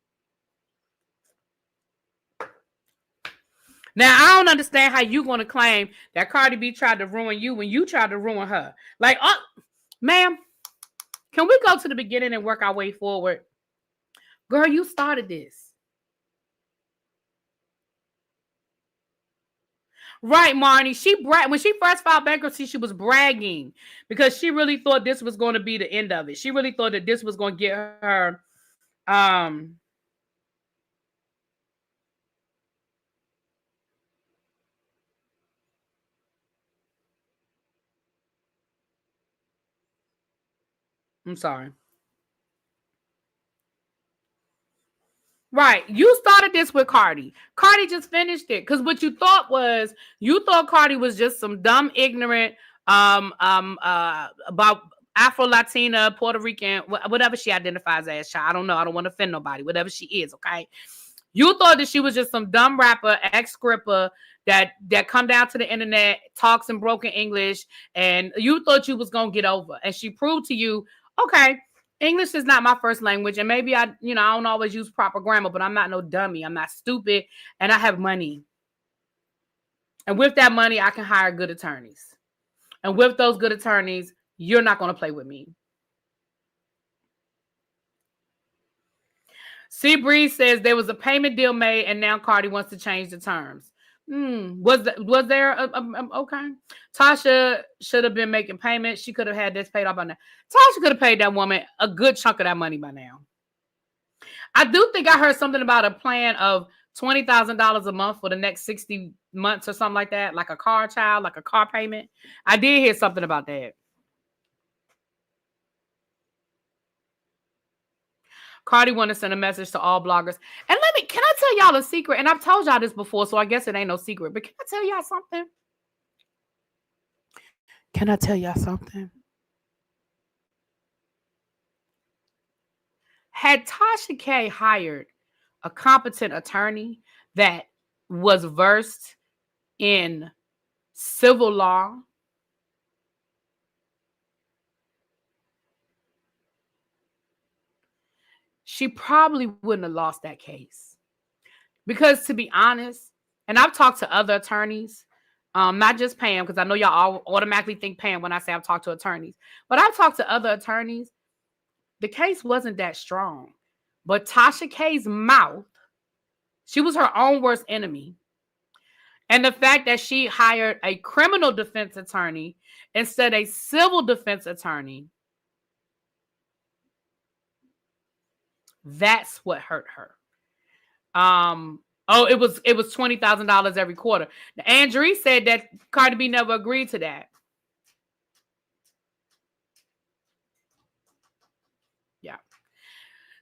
Now, I don't understand how you going to claim that Cardi B tried to ruin you when you tried to ruin her. Like, ma'am, can we go to the beginning and work our way forward? Girl, you started this. Right, Marnie. When she first filed bankruptcy, she was bragging because she really thought this was going to be the end of it. She really thought that this was going to get her I'm sorry. Right. You started this with Cardi. Cardi just finished it. Because what you thought Cardi was just some dumb, ignorant, about Afro-Latina, Puerto Rican, whatever she identifies as. Child. I don't know. I don't want to offend nobody. Whatever she is, okay? You thought that she was just some dumb rapper, ex-scripper that come down to the internet, talks in broken English, and you thought you was going to get over. And she proved to you, okay, English is not my first language, and maybe I don't always use proper grammar, but I'm not no dummy. I'm not stupid, and I have money. And with that money, I can hire good attorneys. And with those good attorneys, you're not going to play with me. C. Breeze says there was a payment deal made, and now Cardi wants to change the terms. Was there okay? Tasha should have been making payments. She could have had this paid off by now. Tasha could have paid that woman a good chunk of that money by now. I do think I heard something about a plan of $20,000 a month for the next 60 months or something like that, like a car payment. I did hear something about that. Cardi want to send a message to all bloggers. And can I tell y'all a secret? And I've told y'all this before, so I guess it ain't no secret. But can I tell y'all something? Can I tell y'all something? Had Tasha K hired a competent attorney that was versed in civil law, she probably wouldn't have lost that case. Because to be honest, and I've talked to other attorneys, not just Pam, because I know y'all all automatically think Pam when I say I've talked to attorneys, but I've talked to other attorneys. The case wasn't that strong. But Tasha K's mouth, she was her own worst enemy. And the fact that she hired a criminal defense attorney instead of a civil defense attorney, that's what hurt her. It was $20,000 every quarter. Andrew said that Cardi B never agreed to that. Yeah.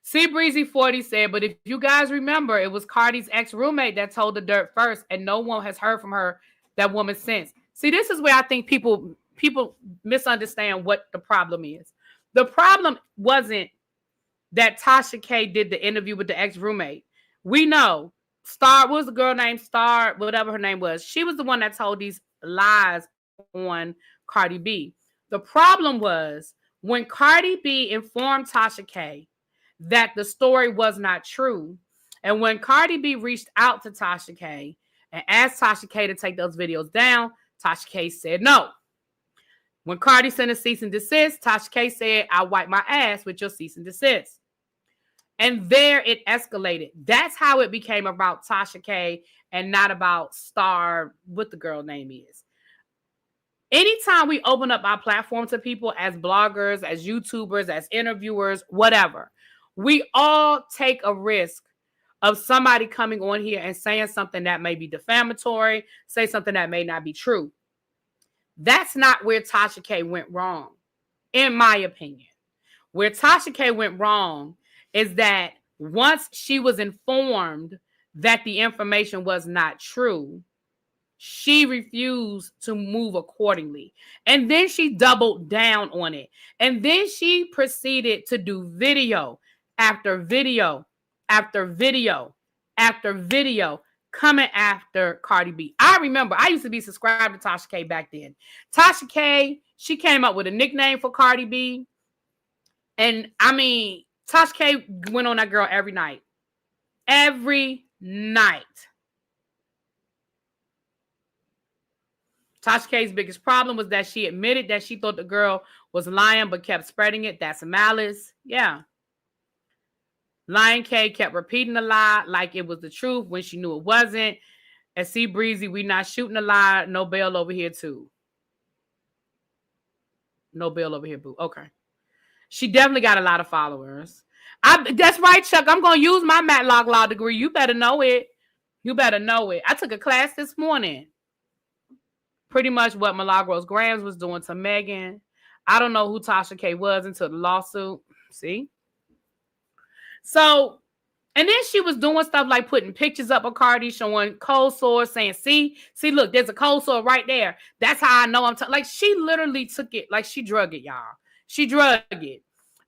C Breezy 40 said, but if you guys remember, it was Cardi's ex-roommate that told the dirt first, and no one has heard from that woman since. See, this is where I think people misunderstand what the problem is. The problem wasn't that Tasha K did the interview with the ex-roommate. We know what was the girl named Star, whatever her name was. She was the one that told these lies on Cardi B. The problem was when Cardi B informed Tasha K that the story was not true, and when Cardi B reached out to Tasha K and asked Tasha K to take those videos down, Tasha K said no. When Cardi sent a cease and desist, Tasha K said, I'll wipe my ass with your cease and desist. And there it escalated. That's how it became about Tasha K and not about Star, what the girl name is. Anytime we open up our platform to people as bloggers, as YouTubers, as interviewers, whatever, we all take a risk of somebody coming on here and saying something that may be defamatory, say something that may not be true. That's not where Tasha K went wrong, in my opinion. Where Tasha K went wrong is that once she was informed that the information was not true, she refused to move accordingly. And then she doubled down on it. And then she proceeded to do video after video after video after video coming after Cardi B. I remember I used to be subscribed to Tasha K back then. Tasha K, she came up with a nickname for Cardi B. And I mean, Tasha K went on that girl every night. Every night. Tasha K's biggest problem was that she admitted that she thought the girl was lying but kept spreading it. That's malice. Yeah. Lion K kept repeating the lie like it was the truth when she knew it wasn't. And see, Breezy, we not shooting a lie. No bail over here, too. No bail over here, boo. Okay. She definitely got a lot of followers. That's right, Chuck. I'm going to use my Matlock Law degree. You better know it. You better know it. I took a class this morning. Pretty much what Milagros Grams was doing to Megan. I don't know who Tasha K was until the lawsuit. See? So, and then she was doing stuff like putting pictures up of Cardi, showing cold sores, saying, see, look, there's a cold sore right there. That's how I know I'm like, she literally took it, like she drug it, y'all. She drug it.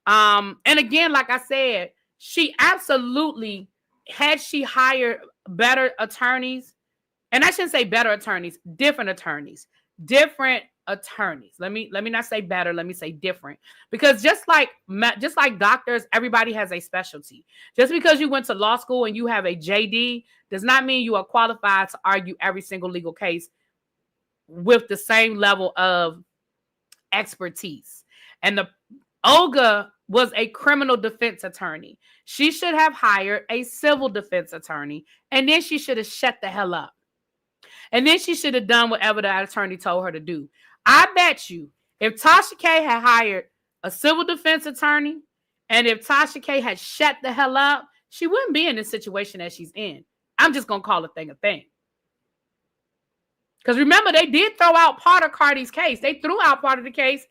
And again, like I said, she absolutely, had she hired better attorneys, and I shouldn't say better attorneys, different attorneys. Let me not say better. Let me say different. Because just like doctors, everybody has a specialty. Just because you went to law school and you have a JD does not mean you are qualified to argue every single legal case with the same level of expertise. And the Olga was a criminal defense attorney. She should have hired a civil defense attorney, and then she should have shut the hell up. And then she should have done whatever the attorney told her to do. I bet you if Tasha K had hired a civil defense attorney and if Tasha K had shut the hell up, she wouldn't be in the situation that she's in. I'm just going to call a thing a thing. Because remember, they did throw out part of Cardi's case. They threw out part of the case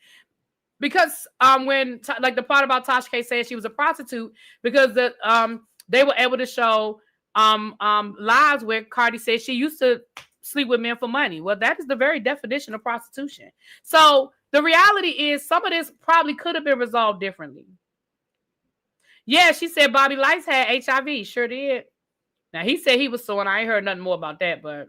because when like the part about Tasha K saying she was a prostitute, because they were able to show lives where Cardi said she used to sleep with men for money. Well, that is the very definition of prostitution. So the reality is some of this probably could have been resolved differently. Yeah, she said Bobby Lights had HIV. Sure did. Now, he said he was suing. I ain't heard nothing more about that, but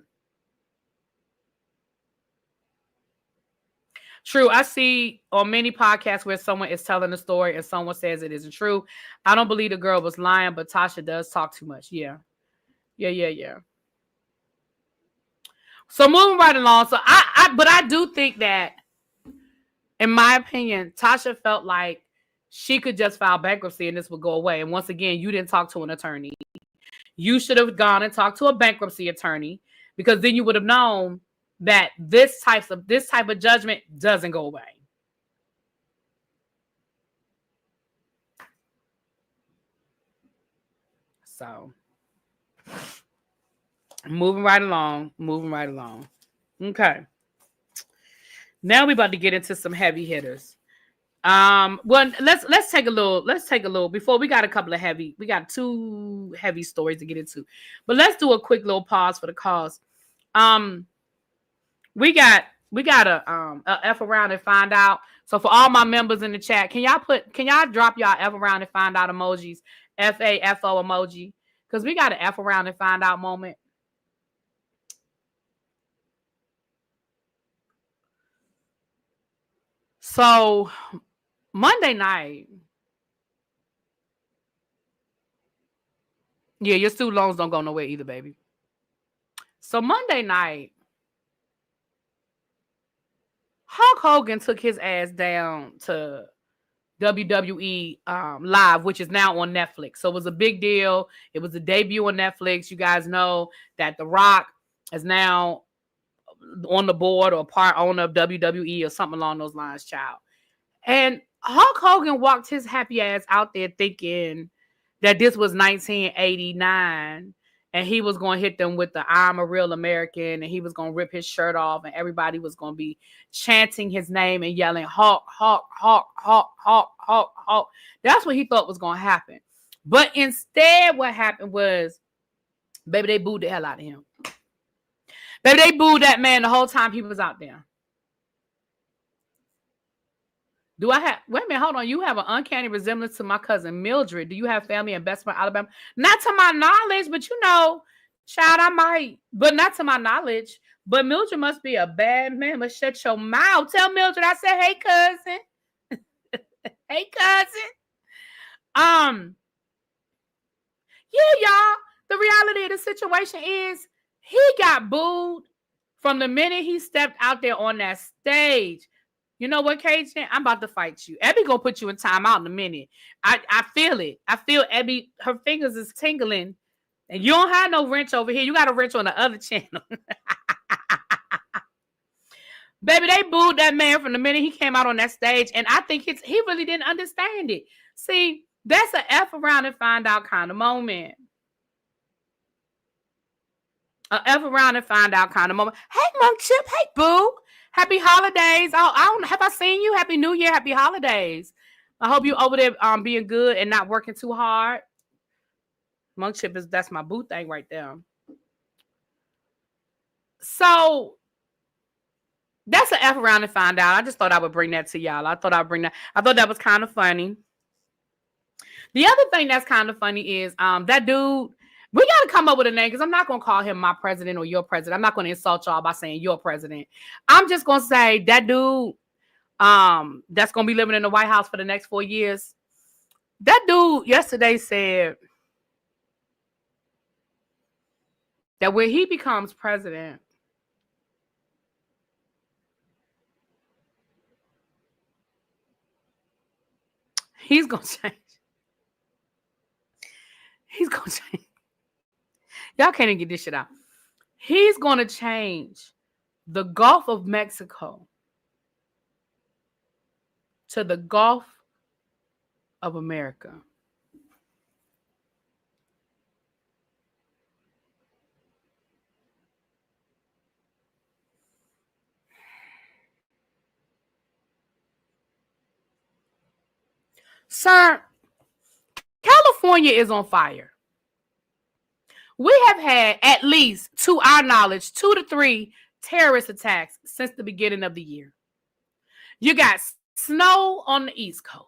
true. I see on many podcasts where someone is telling a story and someone says it isn't true. I don't believe the girl was lying, but Tasha does talk too much. Yeah. So moving right along. So but I do think that, in my opinion, Tasha felt like she could just file bankruptcy and this would go away. And once again, you didn't talk to an attorney. You should have gone and talked to a bankruptcy attorney, because then you would have known that this type of judgment doesn't go away. So moving right along. Okay. Now we're about to get into some heavy hitters. Well, let's take a little before we got two heavy stories to get into. But let's do a quick little pause for the cause. We got a F around and find out. So for all my members in the chat, can y'all drop y'all F around and find out emojis? FAFO emoji. Because we got an F around and find out moment. So Monday night. Yeah, your student loans don't go nowhere either, baby. So Monday night, Hulk Hogan took his ass down to WWE Live, which is now on Netflix. So it was a big deal. It was a debut on Netflix. You guys know that The Rock is now on the board or part owner of WWE or something along those lines, child. And Hulk Hogan walked his happy ass out there thinking that this was 1989 and he was going to hit them with the I'm a real American and he was going to rip his shirt off and everybody was going to be chanting his name and yelling Hulk, Hulk, Hulk, Hulk, Hulk, Hulk, Hulk. That's what he thought was going to happen. But instead what happened was, baby, they booed the hell out of him. Baby, they booed that man the whole time he was out there. Wait a minute, hold on. You have an uncanny resemblance to my cousin Mildred. Do you have family in Bessemer, Alabama? Not to my knowledge, but you know, child, I might, but not to my knowledge. But Mildred must be a bad man. But shut your mouth. Tell Mildred I said, hey, cousin. Hey, cousin. Yeah, y'all. The reality of the situation is he got booed from the minute he stepped out there on that stage. You know what, Cajun? I'm about to fight you. Abby gonna put you in timeout in a minute. I feel it. I feel Abby, her fingers is tingling. And you don't have no wrench over here. You got a wrench on the other channel. Baby, they booed that man from the minute he came out on that stage. And I think he really didn't understand it. See, that's an F around and find out kind of moment. A F around and find out kind of moment. Hey, Monk Chip. Hey, boo. Happy holidays. Have I seen you? Happy New Year. Happy holidays. I hope you over there being good and not working too hard. Monk Chip that's my boo thing right there. So that's an F around and find out. I just thought I would bring that to y'all. I thought that was kind of funny. The other thing that's kind of funny is that dude. We got to come up with a name because I'm not going to call him my president or your president. I'm not going to insult y'all by saying your president. I'm just going to say that dude that's going to be living in the White House for the next 4 years. That dude yesterday said that when he becomes president, he's going to change. He's going to change. Y'all can't even get this shit out. He's going to change the Gulf of Mexico to the Gulf of America. Sir, California is on fire. We have had at least, to our knowledge, 2 to 3 terrorist attacks since the beginning of the year. You got snow on the East Coast.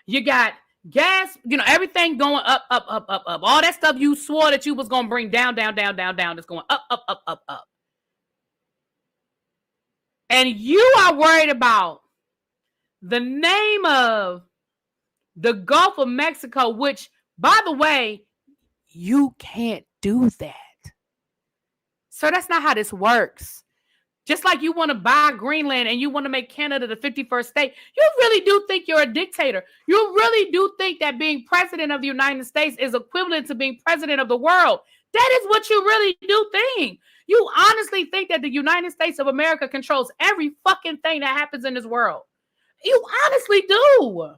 You got gas, everything going up. All that stuff you swore that you was going to bring down, it's going up. And you are worried about the name of the Gulf of Mexico, which, by the way, you can't do that. So that's not how this works. Just like you want to buy Greenland and you want to make Canada the 51st state, you really do think you're a dictator. You really do think that being president of the United States is equivalent to being president of the world. That is what you really do think. You honestly think that the United States of America controls every fucking thing that happens in this world. You honestly do.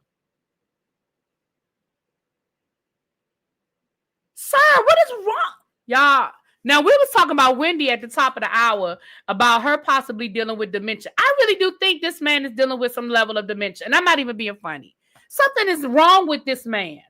Sir, what is wrong? Y'all, now we was talking about Wendy at the top of the hour about her possibly dealing with dementia. I really do think this man is dealing with some level of dementia. And I'm not even being funny. Something is wrong with this man.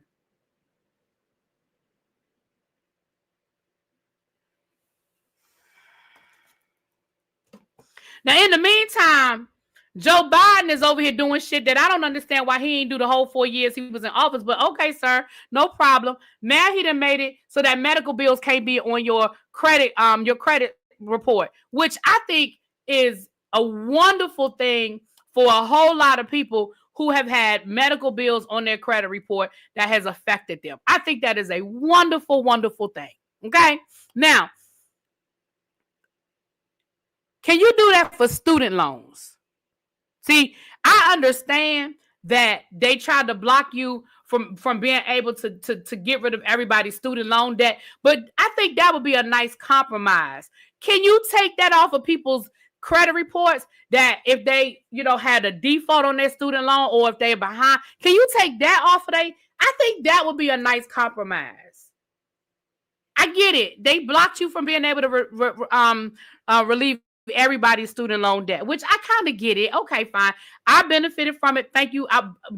Now, in the meantime, Joe Biden is over here doing shit that I don't understand why he ain't do the whole 4 years he was in office. But okay, sir, no problem. Now he done made it so that medical bills can't be on your credit report, which I think is a wonderful thing for a whole lot of people who have had medical bills on their credit report that has affected them. I think that is a wonderful, wonderful thing. Okay, now, can you do that for student loans? See, I understand that they tried to block you from being able to get rid of everybody's student loan debt, but I think that would be a nice compromise. Can you take that off of people's credit reports, that if they, had a default on their student loan, or if they're behind, can you take that off of they? I think that would be a nice compromise. I get it. They blocked you from being able to relieve everybody's student loan debt, which I kind of get it. Okay, fine. I benefited from it. Thank you.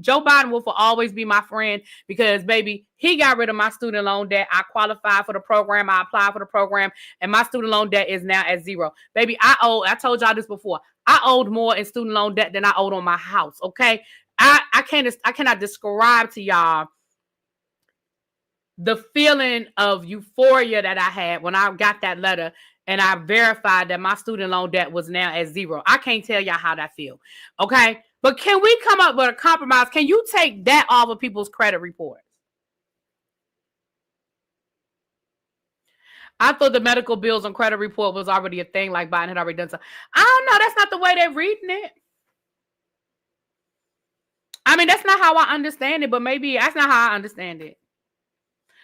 Joe Biden will always be my friend, because, baby, he got rid of my student loan debt. I qualified for the program. I applied for the program, and my student loan debt is now at zero. Baby, I told y'all this before. I owed more in student loan debt than I owed on my house, okay? I cannot describe to y'all the feeling of euphoria that I had when I got that letter and I verified that my student loan debt was now at zero. I can't tell y'all how that feel, okay? But can we come up with a compromise? Can you take that off of people's credit reports? I thought the medical bills on credit report was already a thing, like Biden had already done so. I don't know. That's not the way they're reading it. I mean, that's not how I understand it, but maybe that's not how I understand it.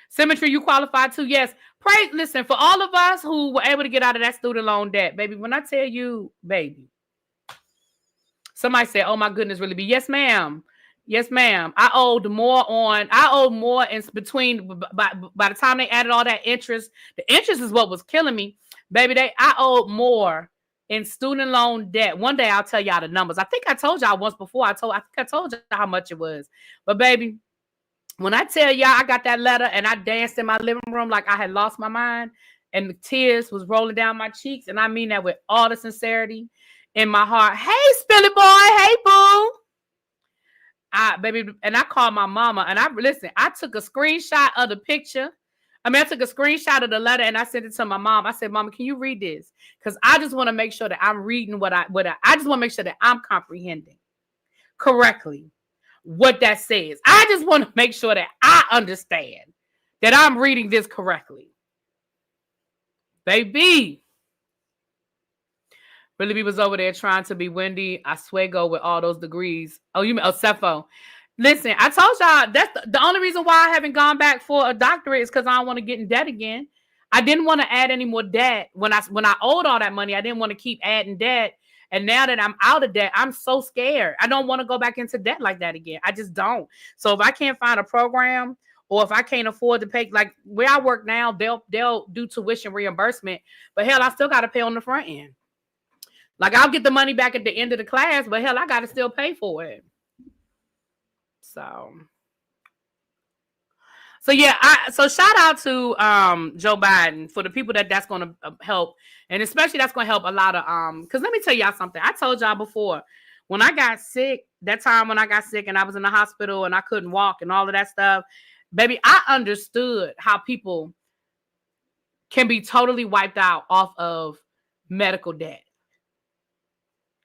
Symmetry, you qualified too. Yes. Pray. Listen, for all of us who were able to get out of that student loan debt, baby, when I tell you, baby, somebody said, oh my goodness, really be? Yes, ma'am. Yes, ma'am. I owed more in between by the time they added all that interest. The interest is what was killing me. Baby, I owed more in student loan debt. One day I'll tell y'all the numbers. I think I told y'all once before. I think I told y'all how much it was. But baby, when I tell y'all I got that letter and I danced in my living room like I had lost my mind, and the tears was rolling down my cheeks, and I mean that with all the sincerity in my heart. Hey, Spilly boy. Hey, boo. Baby, and I called my mama, and I took a screenshot of the picture. I took a screenshot of the letter and I sent it to my mom. I said, Mama, can you read this? Because I just want to make sure that I'm reading I just want to make sure that I'm comprehending correctly what that says. I just want to make sure that I understand that I'm reading this correctly. Baby. Really, was over there trying to be Wendy Oswego with all those degrees. Oh, you mean Cepho? Listen, I told y'all that's the only reason why I haven't gone back for a doctorate is because I don't want to get in debt again. I didn't want to add any more debt when I owed all that money. I didn't want to keep adding debt. And now that I'm out of debt, I'm so scared. I don't want to go back into debt like that again. I just don't. So if I can't find a program, or if I can't afford to pay, like where I work now, they'll do tuition reimbursement. But hell, I still got to pay on the front end. Like I'll get the money back at the end of the class, but hell, I got to still pay for it. So yeah, so shout out to Joe Biden for the people that's going to help, and especially that's going to help a lot of because let me tell y'all something. I told y'all before, when I got sick, that time when I got sick and I was in the hospital and I couldn't walk and all of that stuff, baby, I understood how people can be totally wiped out off of medical debt.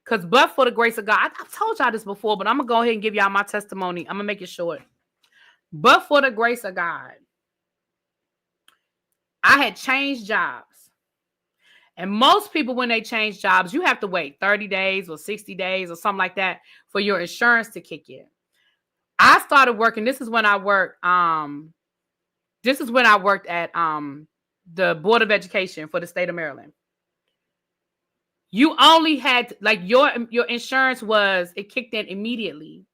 Because but for the grace of God, I've told y'all this before, but I'm going to go ahead and give y'all my testimony. I'm going to make it short. But for the grace of God, I had changed jobs. And most people, when they change jobs, you have to wait 30 days or 60 days or something like that for your insurance to kick in. I started working. This is when I worked. This is when I worked at the Board of Education for the state of Maryland. You only had like your insurance it kicked in immediately.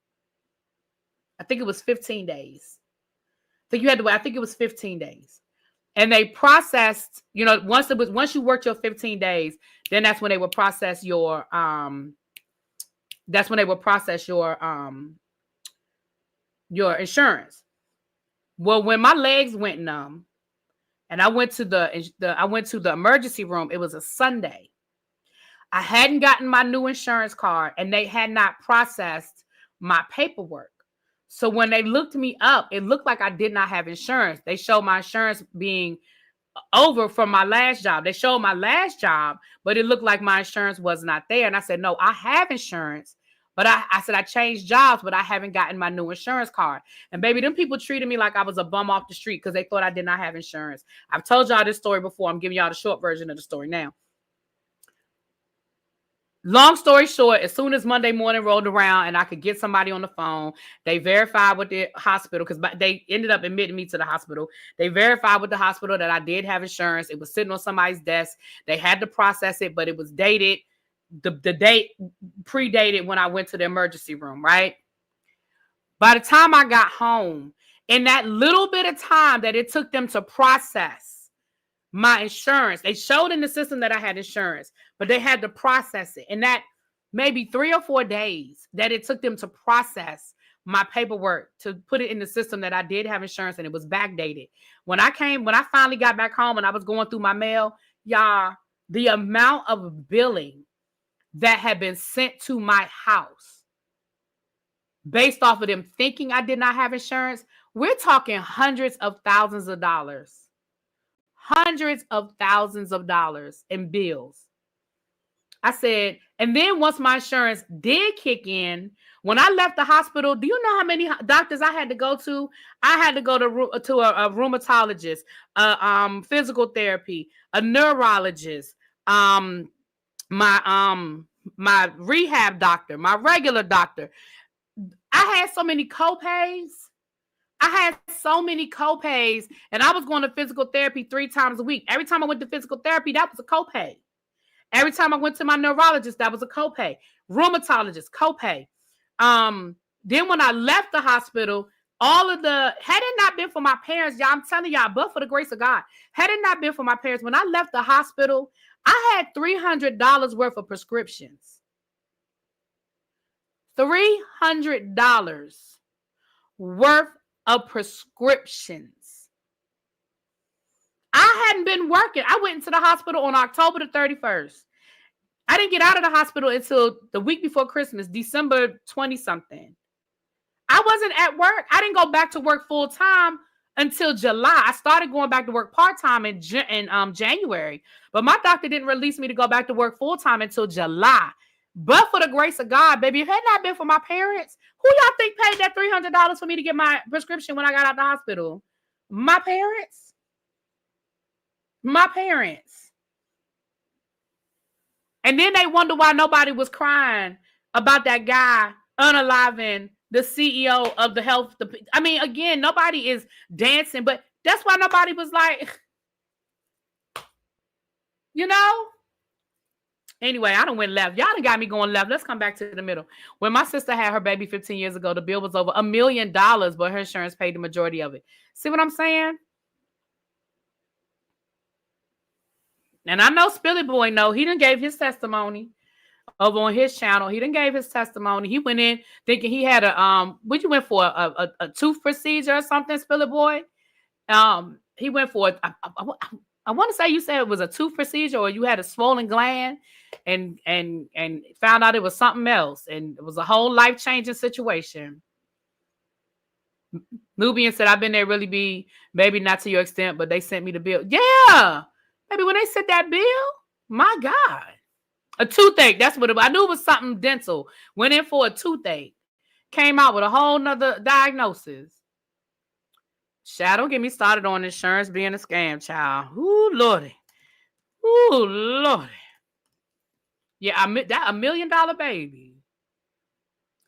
I think it was 15 days. I think you had to wait. I think it was 15 days. And they processed, once you worked your 15 days, then that's when they would process your insurance. Well, when my legs went numb and I went to the emergency room, it was a Sunday. I hadn't gotten my new insurance card and they had not processed my paperwork. So when they looked me up, it looked like I did not have insurance. They showed my insurance being over from my last job. They showed my last job, but it looked like my insurance was not there. And I said, no, I have insurance. But I said, I changed jobs, but I haven't gotten my new insurance card. And baby, them people treated me like I was a bum off the street because they thought I did not have insurance. I've told y'all this story before. I'm giving y'all the short version of the story now. Long story short, as soon as Monday morning rolled around and I could get somebody on the phone, they verified with the hospital, because they ended up admitting me to the hospital. They verified with the hospital that I did have insurance. It was sitting on somebody's desk. They had to process it, but it was dated. The date predated when I went to the emergency room, right? By the time I got home, in that little bit of time that it took them to process my insurance, they showed in the system that I had insurance, but they had to process it. And that maybe 3 or 4 days that it took them to process my paperwork to put it in the system that I did have insurance, and it was backdated. When I finally got back home and I was going through my mail, y'all, the amount of billing that had been sent to my house based off of them thinking I did not have insurance, we're talking hundreds of thousands of dollars. Hundreds of thousands of dollars in bills. I said, and then once my insurance did kick in, when I left the hospital, do you know how many doctors I had to go to? I had to go to a rheumatologist, physical therapy, a neurologist, my rehab doctor, my regular doctor. I had so many copays. And I was going to physical therapy 3 times a week. Every time I went to physical therapy, that was a copay. Every time I went to my neurologist, that was a copay. Rheumatologist, copay. Then when I left the hospital, had it not been for my parents, y'all, I'm telling y'all, but for the grace of God, had it not been for my parents, when I left the hospital, I had $300 worth of prescriptions. $300 worth of prescriptions. I hadn't been working. I went into the hospital on October the 31st. I didn't get out of the hospital until the week before Christmas, December 20-something. I wasn't at work. I didn't go back to work full time until July. I started going back to work part-time in January, but my doctor didn't release me to go back to work full time until July. But for the grace of God, baby, if it had not been for my parents, who y'all think paid that $300 for me to get my prescription when I got out of the hospital? My parents. My parents. And then they wonder why nobody was crying about that guy unaliving the CEO of the health. I mean, again, nobody is dancing, but that's why nobody was like, you know? Anyway, I done went left. Y'all done got me going left. Let's come back to the middle. When my sister had her baby 15 years ago, the bill was over $1 million, but her insurance paid the majority of it. See what I'm saying? And I know Spilly Boy know. He done gave his testimony over on his channel. He done gave his testimony. He went in thinking he had what you went for? A tooth procedure or something, Spilly Boy? He went for I want to say you said it was a tooth procedure, or you had a swollen gland and found out it was something else. And it was a whole life-changing situation. Nubian said, I've been there, really be, maybe not to your extent, but they sent me the bill. Yeah. Maybe when they sent that bill, my God. A toothache. That's what I knew it was something dental. Went in for a toothache. Came out with a whole nother diagnosis. Child, don't get me started on insurance being a scam, child. Ooh, Lordy. Ooh, Lordy. Yeah, that $1 million baby.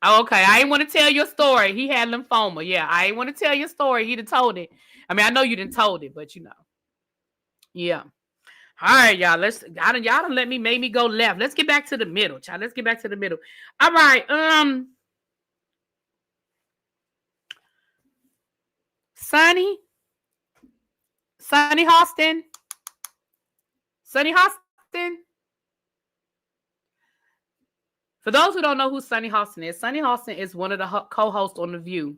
Oh, okay, I ain't want to tell your story. He had lymphoma. Yeah, I ain't want to tell your story. He'd have told it. I mean, I know you didn't told it, but you know. Yeah. All right, y'all. Y'all done made me go left. Let's get back to the middle, child. Let's get back to the middle. All right. Sunny Hostin. For those who don't know who Sunny Hostin is one of the co-hosts on The View.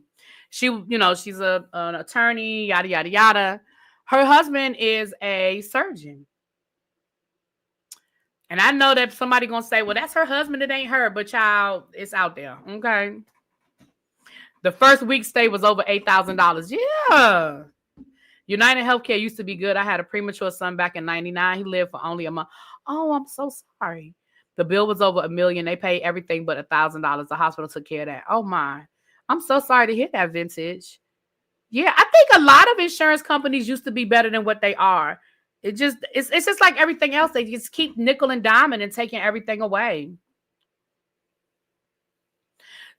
She's an attorney, yada, yada, yada. Her husband is a surgeon. And I know that somebody going to say, well, that's her husband. It ain't her, but child, it's out there. Okay. The first week stay was over $8,000. Yeah. United Healthcare used to be good. I had a premature son back in 99. He lived for only a month. Oh, I'm so sorry. The bill was over $1 million. They paid everything but $1,000. The hospital took care of that. Oh my. I'm so sorry to hear that, Vintage. Yeah, I think a lot of insurance companies used to be better than what they are. It's just like everything else. They just keep nickel and diming and taking everything away.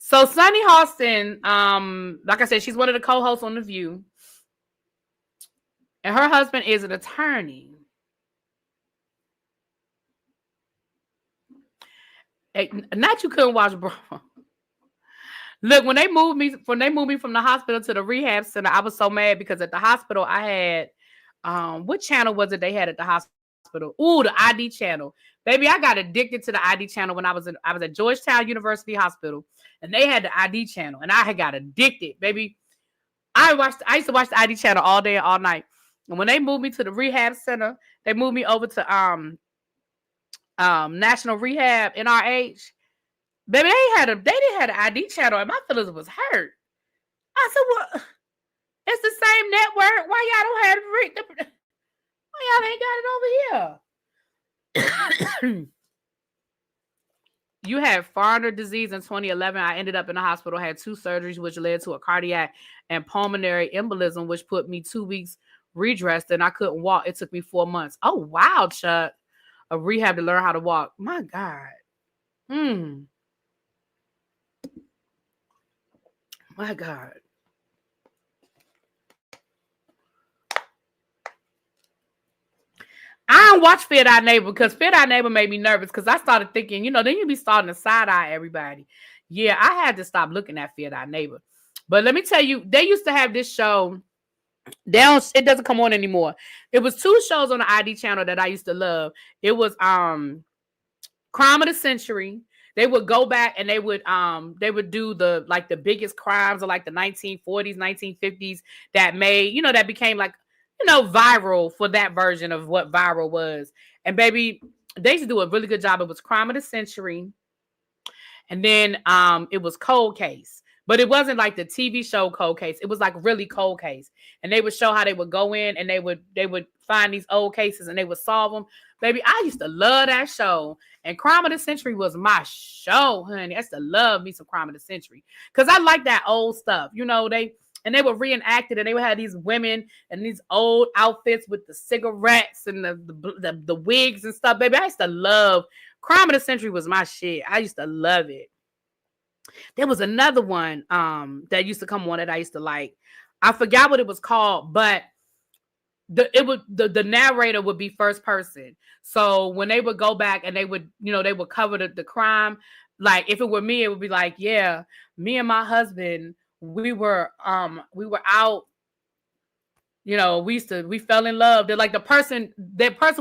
So Sunny Hostin, like I said, she's one of the co-hosts on The View. And her husband is an attorney. Not you couldn't watch, bro. Look, when they moved me from the hospital to the rehab center, I was so mad because at the hospital I had what channel was it they had at the hospital? Ooh, the ID channel. Baby, I got addicted to the ID channel when I was at Georgetown University Hospital, and they had the ID channel, and I had got addicted, baby. I used to watch the ID channel all day and all night. And when they moved me to the rehab center, they moved me over to National Rehab NRH. Baby, they didn't have an ID channel, and my feelings was hurt. I said, "What? It's the same network. Why y'all don't have why y'all ain't got it over here?" You had foreigner disease in 2011. I ended up in the hospital, had 2 surgeries, which led to a cardiac and pulmonary embolism, which put me 2 weeks redressed, and I couldn't walk. It took me 4 months. Oh, wow, Chuck. A rehab to learn how to walk. My God. My God. I don't watch Fear Thy Neighbor because Fear Thy Neighbor made me nervous because I started thinking, then you be starting to side-eye everybody. Yeah, I had to stop looking at Fear Thy Neighbor. But let me tell you, they used to have this show. It doesn't come on anymore. It was 2 shows on the ID channel that I used to love. It was Crime of the Century. They would go back and they would do the biggest crimes of like the 1940s, 1950s that made, that became like, viral for that version of what viral was. And baby, they used to do a really good job. It was Crime of the Century. And then it was Cold Case. But it wasn't like the TV show Cold Case. It was like really Cold Case. And they would show how they would go in and they would find these old cases and they would solve them. Baby, I used to love that show. And Crime of the Century was my show, honey. I used to love me some Crime of the Century. Because I like that old stuff. They would reenact it, and they would have these women and these old outfits with the cigarettes and the wigs and stuff. Baby, I used to love Crime of the Century was my shit. I used to love it. There was another one that used to come on that I used to like. I forgot what it was called, but the narrator would be first person. So when they would go back and they would cover the crime, like if it were me, it would be like, yeah, me and my husband, we were out, we fell in love. They're like that person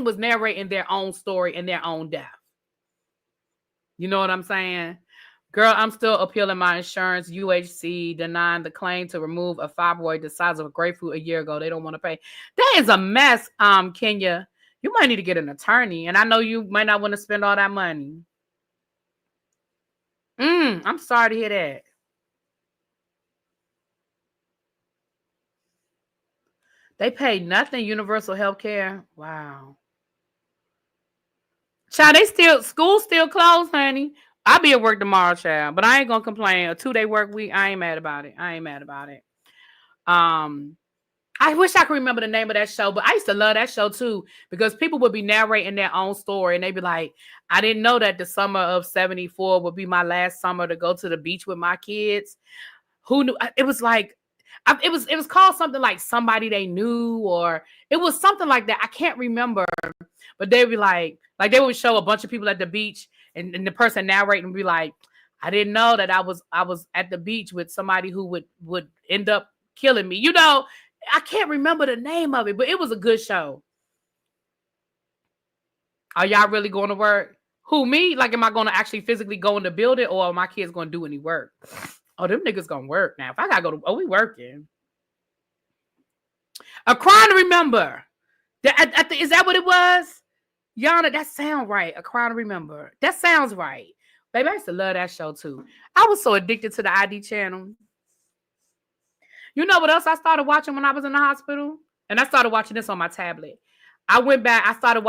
was narrating their own story and their own death. You know what I'm saying? Girl, I'm still appealing my insurance. UHC denying the claim to remove a fibroid the size of a grapefruit a year ago. They don't want to pay. That is a mess, Kenya. You might need to get an attorney. And I know you might not want to spend all that money. I'm sorry to hear that. They pay nothing. Universal health care. Wow. Child, school still closed, honey. I'll be at work tomorrow, child, but I ain't gonna complain. A 2-day work week, I ain't mad about it. I wish I could remember the name of that show, but I used to love that show too because people would be narrating their own story and they'd be like, I didn't know that the summer of 74 would be my last summer to go to the beach with my kids. Who knew? It was like, it was called something like Somebody They Knew, or it was something like that. I can't remember, but they'd be like they would show a bunch of people at the beach and the person narrating would be like, I didn't know that I was at the beach with somebody who would end up killing me. I can't remember the name of it, but it was a good show. Are y'all really going to work? Who, me? Like, am I going to actually physically go in the building, or are my kids going to do any work? Oh, them niggas going to work now. If I got to go to, we working. A Crime to Remember. Is that what it was? Yana, that sounds right. A Crime to Remember. That sounds right. Baby, I used to love that show too. I was so addicted to the ID channel. You know what else I started watching when I was in the hospital? And I started watching this on my tablet. I went back. I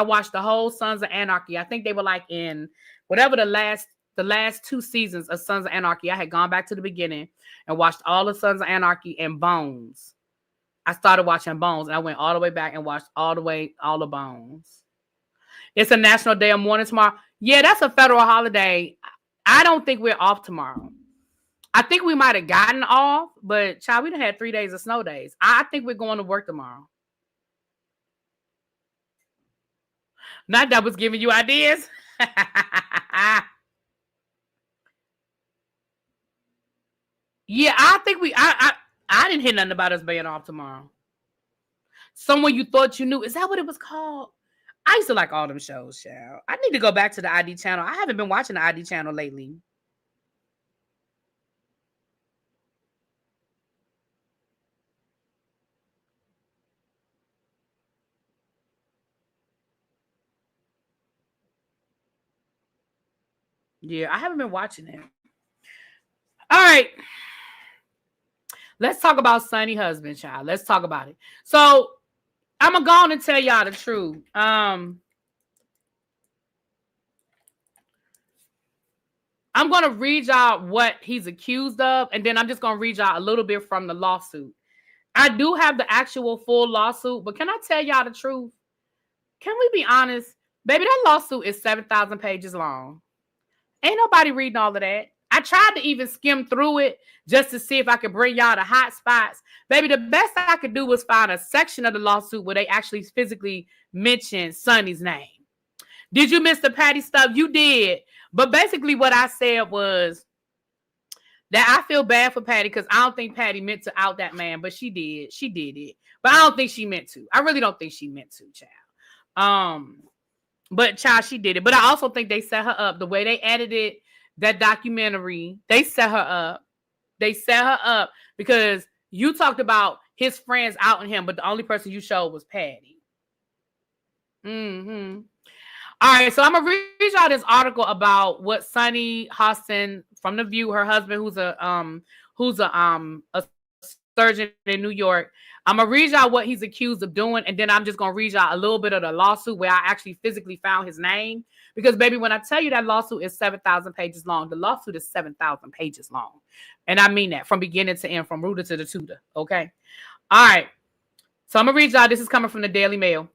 watched the whole Sons of Anarchy. I think they were like in whatever the last 2 seasons of Sons of Anarchy. I had gone back to the beginning and watched all the Sons of Anarchy and Bones. I started watching Bones and I went all the way back and watched all the Bones. It's a National Day of Mourning tomorrow. Yeah, that's a federal holiday. I don't think we're off tomorrow. I think we might have gotten off, but child, we done had 3 days of snow days. I think we're going to work tomorrow. Not that was giving you ideas. Yeah, I think I didn't hear nothing about us being off tomorrow. Someone you thought you knew. Is that what it was called? I used to like all them shows, child. I need to go back to the ID channel. I haven't been watching the ID channel lately. Yeah, I haven't been watching it. All right. Let's talk about Hostin Husband, child. Let's talk about it. So I'm gonna go on and tell y'all the truth. I'm gonna read y'all what he's accused of, and then I'm just gonna read y'all a little bit from the lawsuit. I do have the actual full lawsuit, but can I tell y'all the truth? Can we be honest? Baby, that lawsuit is 7,000 pages long. Ain't nobody reading all of that. I tried to even skim through it just to see if I could bring y'all the hot spots. Baby, the best I could do was find a section of the lawsuit where they actually physically mentioned Sonny's name. Did you miss the Patti stuff? You did. But basically what I said was that I feel bad for Patti because I don't think Patti meant to out that man, but she did. She did it. But I don't think she meant to. I really don't think she meant to, child. But child, she did it. But I also think they set her up. The way they edited that documentary, they set her up. They set her up because you talked about his friends outing him, but the only person you showed was Patti. Mm-hmm. All right, so I'm gonna read y'all this article about what Sonny Hostin from The View, her husband, who's a surgeon in New York. I'm gonna read y'all what he's accused of doing, and then I'm just gonna read y'all a little bit of the lawsuit where I actually physically found his name. Because, baby, when I tell you that lawsuit is 7,000 pages long, the lawsuit is 7,000 pages long, and I mean that from beginning to end, from rooter to the tutor. Okay, all right. So I'm gonna read y'all. This is coming from the Daily Mail.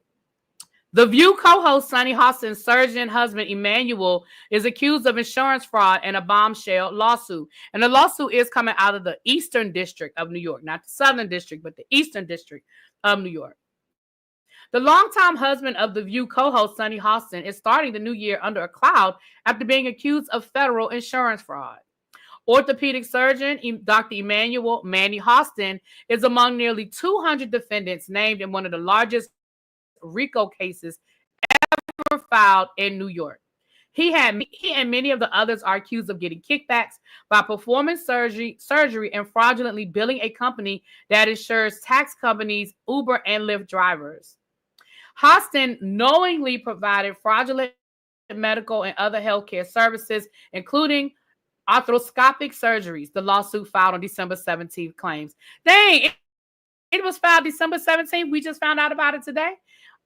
The View co-host Sonny Hostin's surgeon husband, Emmanuel, is accused of insurance fraud and a bombshell lawsuit. And the lawsuit is coming out of the Eastern District of New York, not the Southern District, but the Eastern District of New York. The longtime husband of The View co-host Sonny Hostin is starting the new year under a cloud after being accused of federal insurance fraud. Orthopedic surgeon Dr. Emmanuel Manny Hostin is among nearly 200 defendants named in one of the largest RICO cases ever filed in New York. He and many of the others are accused of getting kickbacks by performing surgery and fraudulently billing a company that insures tax companies, Uber and Lyft drivers. Hostin knowingly provided fraudulent medical and other healthcare services, including arthroscopic surgeries. The lawsuit filed on December 17th claims. Dang, it was filed December 17th. We just found out about it today.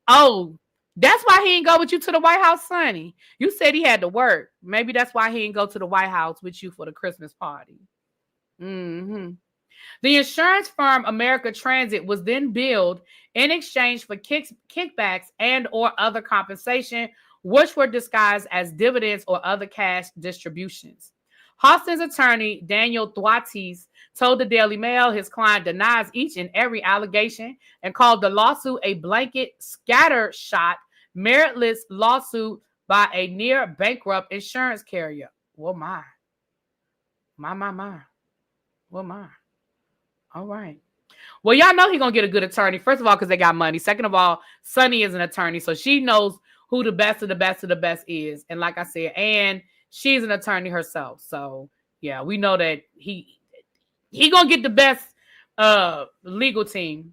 Oh, that's why he didn't go with you to the White House, Sonny. You said he had to work. Maybe that's why he didn't go to the White House with you for the Christmas party. Mm-hmm. The insurance firm America Transit was then billed in exchange for kickbacks and or other compensation, which were disguised as dividends or other cash distributions. Hostin's attorney, Daniel Thwaites, told the Daily Mail his client denies each and every allegation and called the lawsuit a blanket, scattershot, meritless lawsuit by a near bankrupt insurance carrier. Well, my. Well, my. All right. Well, y'all know he's going to get a good attorney. First of all, because they got money. Second of all, Sonny is an attorney, so she knows who the best of the best of the best is. And like I said, and she's an attorney herself. So, yeah, we know that he going to get the best legal team.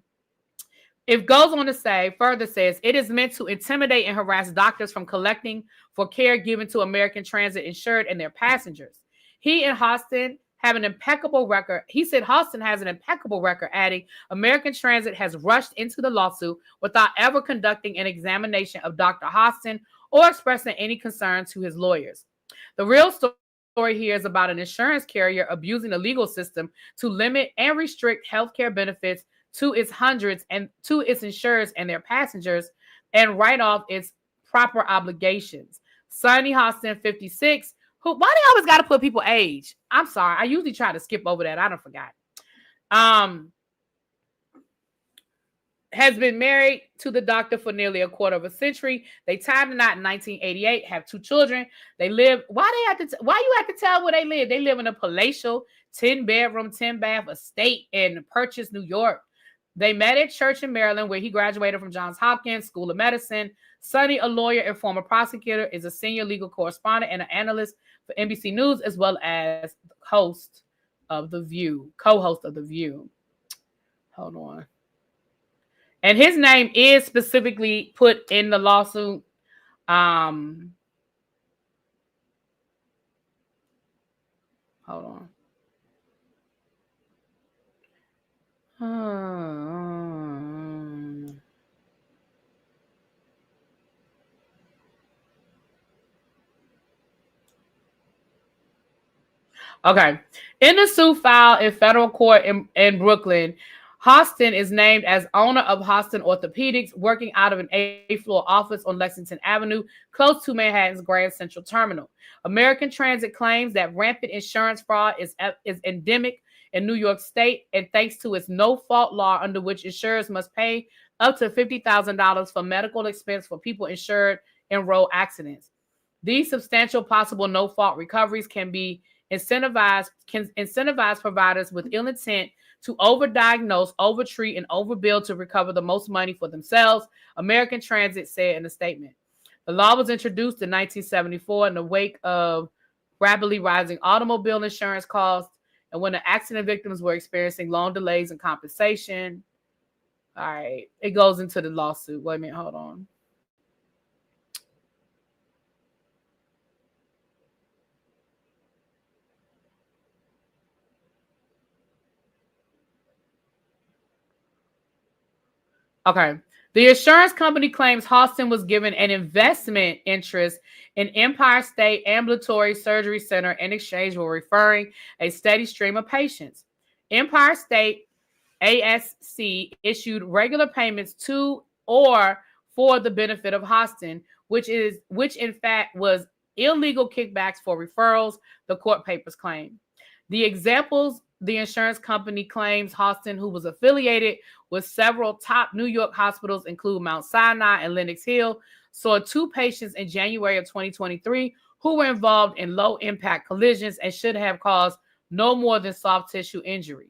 It goes on to say, further says, it is meant to intimidate and harass doctors from collecting for care given to American Transit insured and their passengers. He and Hostin have an impeccable record. He said Hostin has an impeccable record, adding, American Transit has rushed into the lawsuit without ever conducting an examination of Dr. Hostin or expressing any concern to his lawyers. The real story here is about an insurance carrier abusing the legal system to limit and restrict healthcare benefits to its hundreds and to its insurers and their passengers and write off its proper obligations. Sonny Hostin, 56, Why they always got to put people age? I'm sorry. I usually try to skip over that. I don't forgot. Has been married to the doctor for nearly a quarter of a century. They tied the knot in 1988, have 2 children. They live, why you have to tell where they live? They live in a palatial 10-bedroom, 10-bath estate in Purchase, New York. They met at church in Maryland, where he graduated from Johns Hopkins School of Medicine. Sonny, a lawyer and former prosecutor, is a senior legal correspondent and an analyst for NBC News, as well as co-host of The View. Hold on. And his name is specifically put in the lawsuit. Hold on. Okay. In the suit filed in federal court in Brooklyn, Hostin is named as owner of Hostin Orthopedics, working out of an 8th-floor office on Lexington Avenue, close to Manhattan's Grand Central Terminal. American Transit claims that rampant insurance fraud is endemic in New York State, and thanks to its no-fault law under which insurers must pay up to $50,000 for medical expense for people insured in road accidents. These substantial possible no-fault recoveries can incentivize providers with ill intent to overdiagnose, overtreat, and overbill to recover the most money for themselves, American Transit said in a statement. The law was introduced in 1974 in the wake of rapidly rising automobile insurance costs and when the accident victims were experiencing long delays in compensation. All right, it goes into the lawsuit. Wait a minute, hold on. Okay. The insurance company claims Hostin was given an investment interest in Empire State Ambulatory Surgery Center in exchange for referring a steady stream of patients. Empire State ASC issued regular payments to or for the benefit of Hostin, which in fact was illegal kickbacks for referrals, the court papers claim. The examples the insurance company claims Hostin, who was affiliated with several top New York hospitals, include Mount Sinai and Lenox Hill, saw 2 patients in January of 2023 who were involved in low-impact collisions and should have caused no more than soft tissue injury.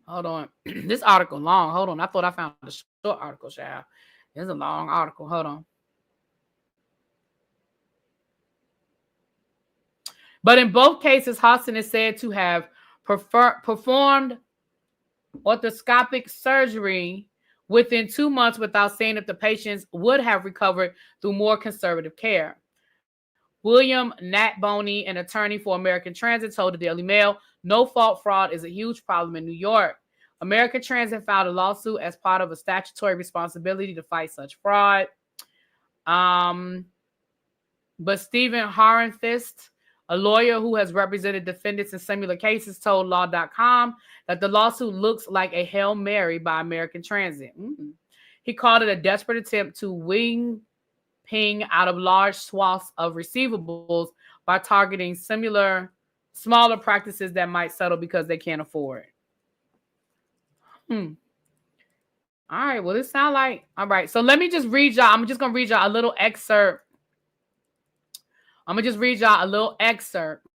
Hold on. This article long. Hold on. I thought I found a short article, child. It's a long article. Hold on. But in both cases, Hostin is said to have performed orthoscopic surgery within 2 months without saying if the patients would have recovered through more conservative care. William Natboney, an attorney for American Transit, told the Daily Mail, no-fault fraud is a huge problem in New York. American Transit filed a lawsuit as part of a statutory responsibility to fight such fraud. But Stephen Horenfist, a lawyer who has represented defendants in similar cases, told Law.com that the lawsuit looks like a Hail Mary by American Transit. He called it a desperate attempt to ping out of large swaths of receivables by targeting smaller practices that might settle because they can't afford. All right, well, this sounds like, all right, so let me just read y'all. I'm just going to read y'all a little excerpt. I'm going to just read y'all a little excerpt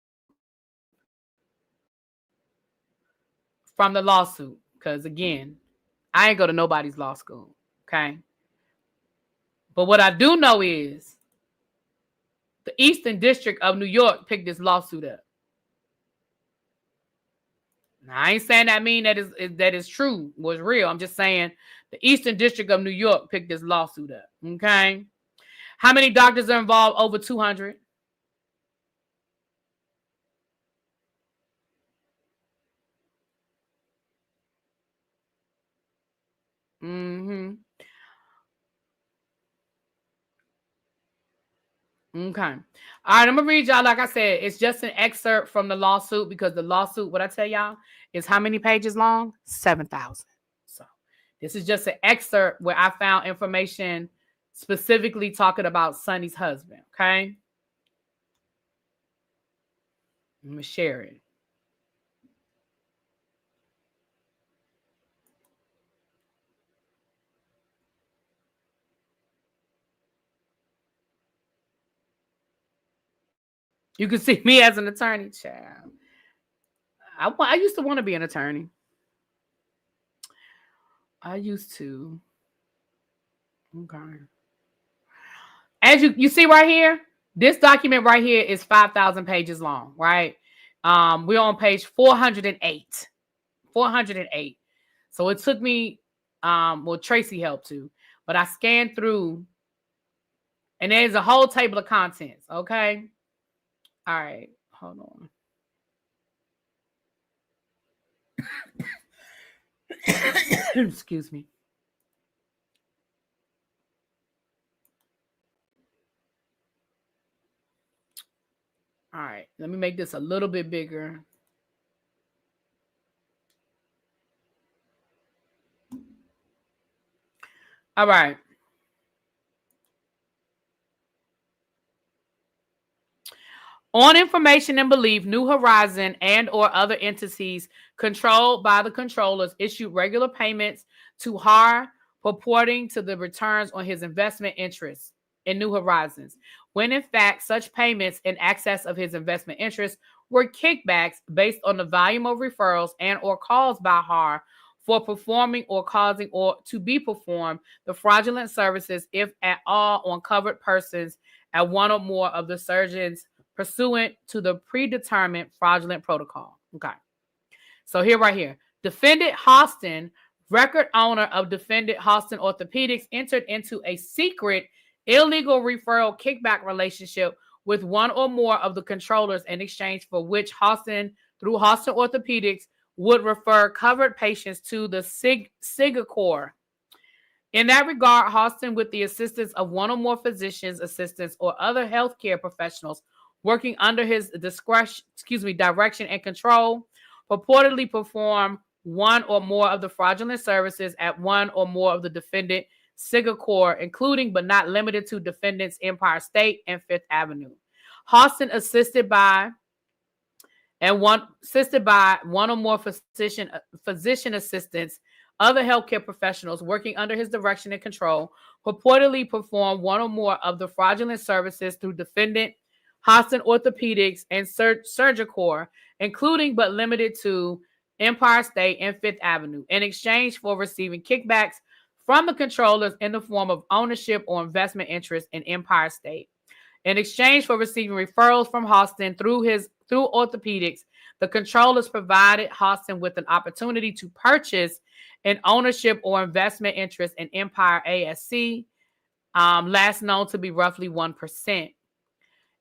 from the lawsuit. Because, again, I ain't go to nobody's law school. Okay? But what I do know is the Eastern District of New York picked this lawsuit up. Now, I ain't saying that mean that is true, was real. I'm just saying the Eastern District of New York picked this lawsuit up. Okay? How many doctors are involved? Over 200. Okay. All right, I'm going to read y'all. Like I said, it's just an excerpt from the lawsuit because the lawsuit, what I tell y'all, is how many pages long? 7,000. So this is just an excerpt where I found information specifically talking about Sonny's husband. Okay. I'm gonna share it. You can see me as an attorney, child. I used to want to be an attorney. I used to. Okay. As you see right here, this document right here is 5,000 pages long, right? We're on page 408. 408. So it took me, well, Tracy helped too, but I scanned through, and there's a whole table of contents, okay? All right, hold on. Excuse me. All right, let me make this a little bit bigger. All right. On information and belief, New Horizon and or other entities controlled by the controllers issued regular payments to Har purporting to the returns on his investment interests in New Horizons, when in fact such payments in excess of his investment interests were kickbacks based on the volume of referrals and or calls by Har for performing or causing or to be performed the fraudulent services, if at all, on covered persons at one or more of the surgeons pursuant to the predetermined fraudulent protocol. Okay. So here, right here, defendant Hostin, record owner of defendant Hostin Orthopedics, entered into a secret illegal referral kickback relationship with one or more of the controllers in exchange for which Hostin, through Hostin Orthopedics, would refer covered patients to the Sigacor. In that regard, Hostin, with the assistance of one or more physicians, assistants, or other healthcare professionals working under his direction and control, purportedly perform one or more of the fraudulent services at one or more of the defendant Sigacor, including but not limited to defendants Empire State and Fifth Avenue. Hostin assisted by one or more physician assistants, other healthcare professionals working under his direction and control, purportedly perform one or more of the fraudulent services through defendant Hostin Orthopedics and Surgicor, including but limited to Empire State and Fifth Avenue, in exchange for receiving kickbacks from the controllers in the form of ownership or investment interest in Empire State. In exchange for receiving referrals from Hostin through orthopedics, the controllers provided Hostin with an opportunity to purchase an ownership or investment interest in Empire ASC, last known to be roughly 1%.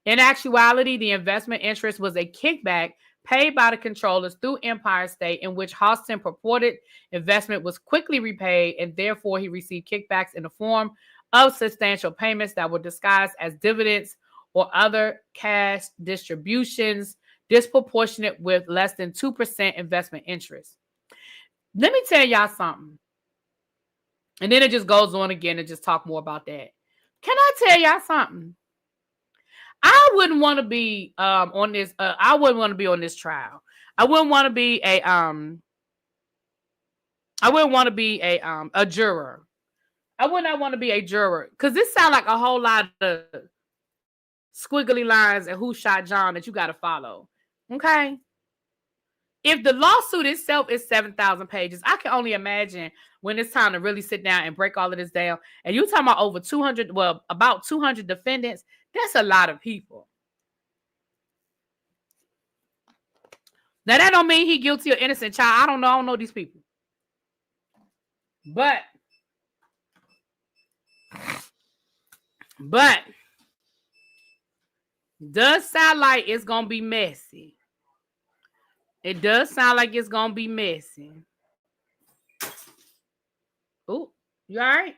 In actuality, the investment interest was a kickback paid by the controllers through Empire State, in which Hostin purported investment was quickly repaid, and therefore he received kickbacks in the form of substantial payments that were disguised as dividends or other cash distributions disproportionate with less than 2% investment interest. Let me tell y'all something. And then it just goes on again and just talk more about that. Can I tell y'all something? I wouldn't want to be on this. I wouldn't want to be on this trial. I wouldn't want to be a juror. I would not want to be a juror because this sounds like a whole lot of squiggly lines and who shot John that you got to follow. Okay. If the lawsuit itself is 7,000 pages, I can only imagine when it's time to really sit down and break all of this down. And you're talking about over 200, well, about 200 defendants. That's a lot of people. Now, that don't mean he guilty or innocent, child. I don't know these people. But does sound like it's going to be messy. It does sound like it's going to be messy. Oh, you all right?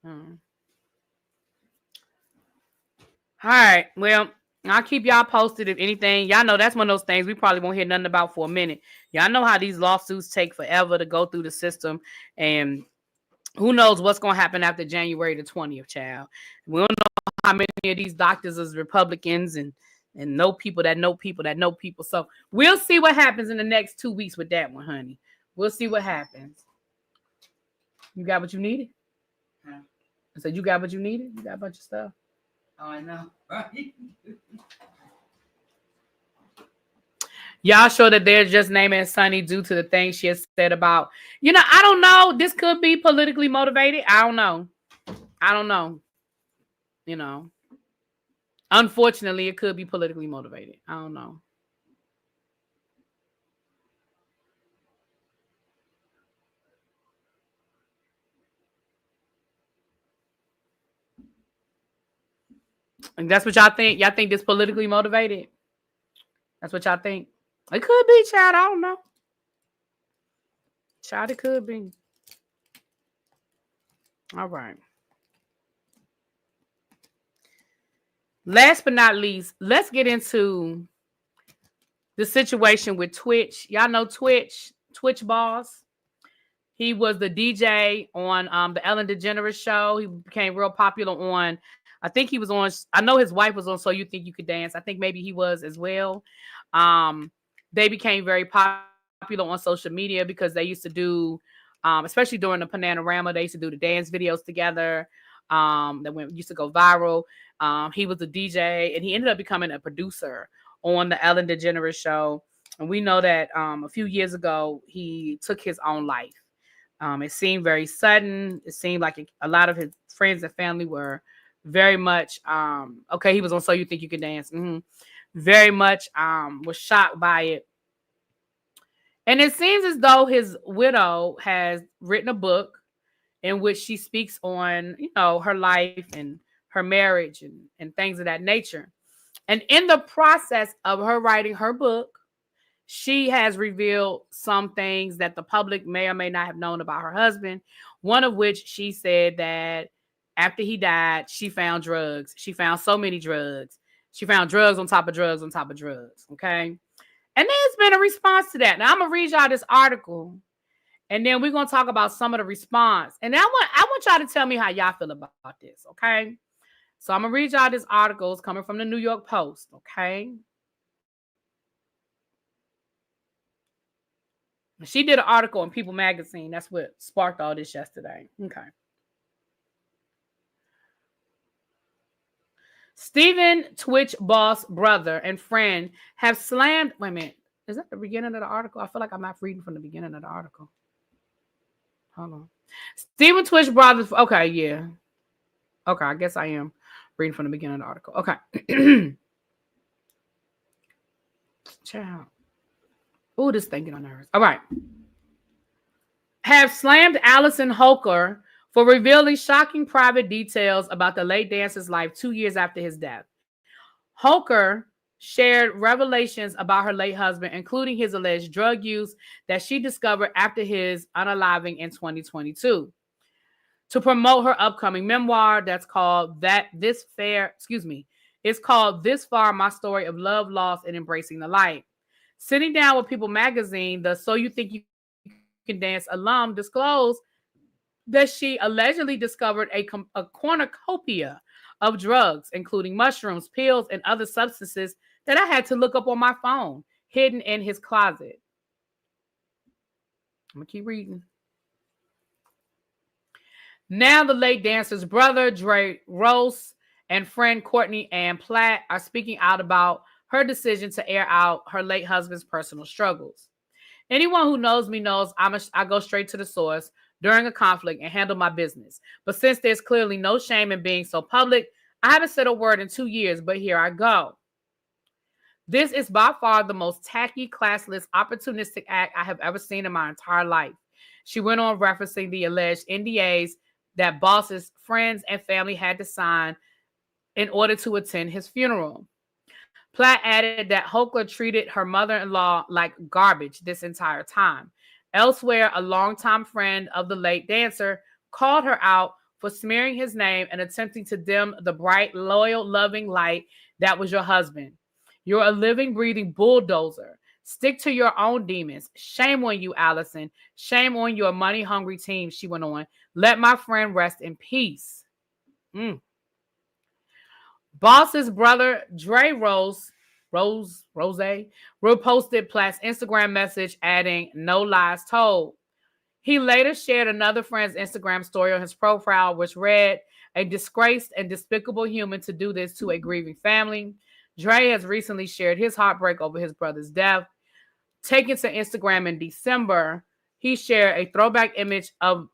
All right. Well, I'll keep y'all posted if anything. Y'all know that's one of those things we probably won't hear nothing about for a minute. Y'all know how these lawsuits take forever to go through the system. And who knows what's going to happen after January the 20th, child. We don't know how many of these doctors is Republicans and and know people that know people that know people. So we'll see what happens in the next 2 weeks with that one, honey. We'll see what happens. You got what you needed? Huh? I said, you got what you needed? You got a bunch of stuff? Oh, I know. Right? Y'all sure that they're just naming Sunny due to the things she has said about, I don't know. This could be politically motivated. I don't know. Unfortunately, it could be politically motivated. I don't know. And that's what y'all think? Y'all think this politically motivated? That's what y'all think? It could be, child. I don't know. Child, it could be. All right. Last but not least, let's get into the situation with Twitch. Y'all know Twitch Boss. He was the DJ on the Ellen DeGeneres show. He became real popular on, I think he was on, I know his wife was on So You Think You Could Dance. I think maybe he was as well. They became very popular on social media because they used to do, especially during the Panorama, they used to do the dance videos together that used to go viral. He was a DJ, and he ended up becoming a producer on the Ellen DeGeneres show. And we know that a few years ago, he took his own life. It seemed very sudden. It seemed like a lot of his friends and family were very much, okay, he was on So You Think You Can Dance. Mm-hmm. Very much was shocked by it. And it seems as though his widow has written a book in which she speaks on, her life and her marriage and things of that nature. And in the process of her writing her book, she has revealed some things that the public may or may not have known about her husband. One of which she said that after he died, she found drugs. She found so many drugs. She found drugs on top of drugs on top of drugs. Okay. And there's been a response to that. Now I'm going to read y'all this article, and then we're going to talk about some of the response. And I want y'all to tell me how y'all feel about this. Okay. So I'm going to read y'all this article. It's coming from the New York Post. Okay. She did an article in People magazine. That's what sparked all this yesterday. Okay. Stephen Twitch Boss brother and friend have slammed. Wait a minute. Is that the beginning of the article? I feel like I'm not reading from the beginning of the article. Hold on. Stephen Twitch brothers. Okay, yeah. Okay, I guess I am reading from the beginning of the article. Okay. Child. Oh, this thing get on nerves. All right. Have slammed Allison Holker for revealing shocking private details about the late dancer's life 2 years after his death. Holker shared revelations about her late husband, including his alleged drug use that she discovered after his unaliving in 2022. To promote her upcoming memoir that's called It's called This Far, My Story of Love, Loss, and Embracing the Light. Sitting down with People magazine, the So You Think You Can Dance alum disclosed that she allegedly discovered a cornucopia of drugs, including mushrooms, pills, and other substances that I had to look up on my phone, hidden in his closet. I'm going to keep reading. Now the late dancer's brother, Dre Rose, and friend Courtney Ann Platt are speaking out about her decision to air out her late husband's personal struggles. Anyone who knows me knows I go straight to the source during a conflict and handle my business. But since there's clearly no shame in being so public, I haven't said a word in 2 years, but here I go. This is by far the most tacky, classless, opportunistic act I have ever seen in my entire life. She went on referencing the alleged NDAs that Boss's friends and family had to sign in order to attend his funeral. Platt added that Holker treated her mother-in-law like garbage this entire time. Elsewhere, a longtime friend of the late dancer called her out for smearing his name and attempting to dim the bright, loyal, loving light that was your husband. You're a living, breathing bulldozer. Stick to your own demons. Shame on you, Allison. Shame on your money-hungry team, she went on. Let my friend rest in peace. Boss's brother, Dre Rose, reposted Platt's Instagram message adding "no lies told." He later shared another friend's Instagram story on his profile, which read, "A disgraced and despicable human to do this to a grieving family." Dre has recently shared his heartbreak over his brother's death. Taken to Instagram in December, he shared a throwback image of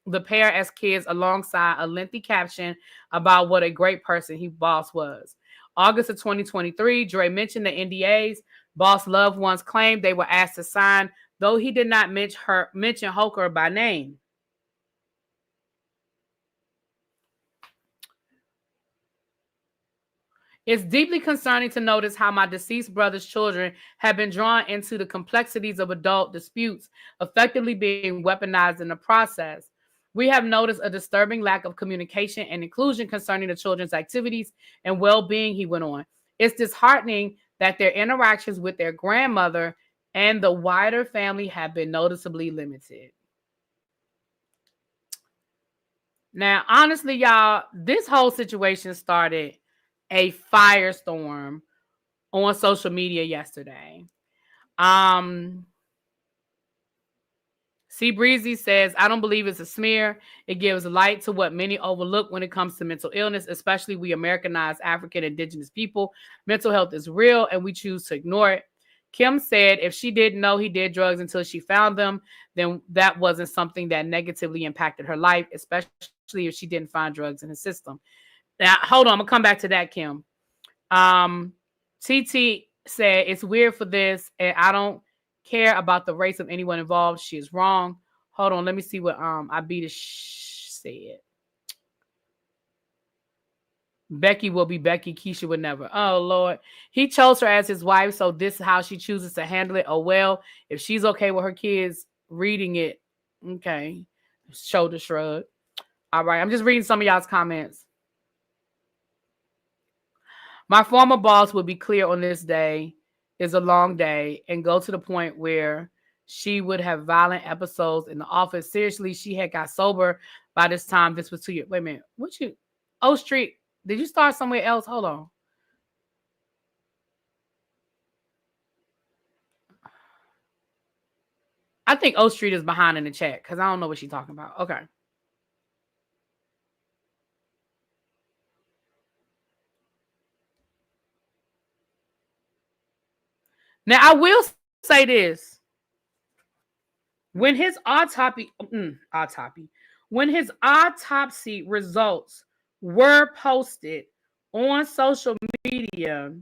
the pair as kids alongside a lengthy caption about what a great person Boss was. August of 2023, Dre mentioned the NDAs Boss loved ones claimed they were asked to sign, though he did not mention Holker by name. It's deeply concerning to notice how my deceased brother's children have been drawn into the complexities of adult disputes, effectively being weaponized in the process. We have noticed a disturbing lack of communication and inclusion concerning the children's activities and well-being, he went on. It's disheartening that their interactions with their grandmother and the wider family have been noticeably limited. Now, honestly, y'all, this whole situation started a firestorm on social media yesterday. C Breezy says, "I don't believe it's a smear. It gives light to what many overlook when it comes to mental illness, especially we Americanized African indigenous people. Mental health is real and we choose to ignore it." Kim said if she didn't know he did drugs until she found them, then that wasn't something that negatively impacted her life, especially if she didn't find drugs in his system. Now, hold on. I'm going to come back to that, Kim. TT said, "It's weird for this, and I don't care about the race of anyone involved. She is wrong." Hold on. Let me see what I beat it said. Becky will be Becky. Keisha would never. Oh, Lord. He chose her as his wife, so this is how she chooses to handle it. Oh, well, if she's okay with her kids reading it, okay. Shoulder shrug. All right. I'm just reading some of y'all's comments. "My former boss would be clear on this day is a long day and go to the point where she would have violent episodes in the office. Seriously, she had got sober by this time. This was 2 years. Wait a minute. What you? O Street. Did you start somewhere else? Hold on. I think O Street is behind in the chat because I don't know what she's talking about. Okay. Now, I will say this. When his autopsy results were posted on social media,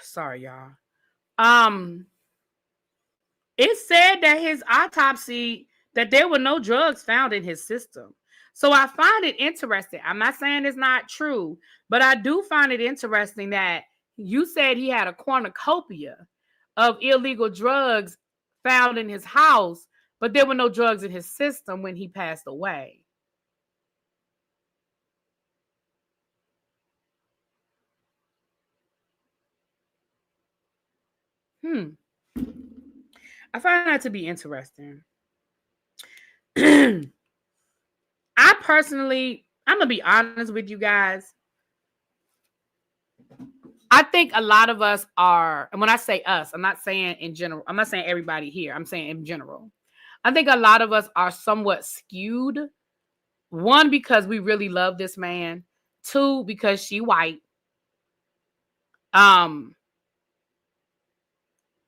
sorry, y'all. It said that his autopsy, that there were no drugs found in his system. So I find it interesting. I'm not saying it's not true, but I do find it interesting that you said he had a cornucopia of illegal drugs found in his house, but there were no drugs in his system when he passed away. I find that to be interesting. I personally, I'm going to be honest with you guys. I think a lot of us are, and when I say us, I'm not saying in general, I'm not saying everybody here, I'm saying in general. I think a lot of us are somewhat skewed. One, because we really love this man. Two, because she white.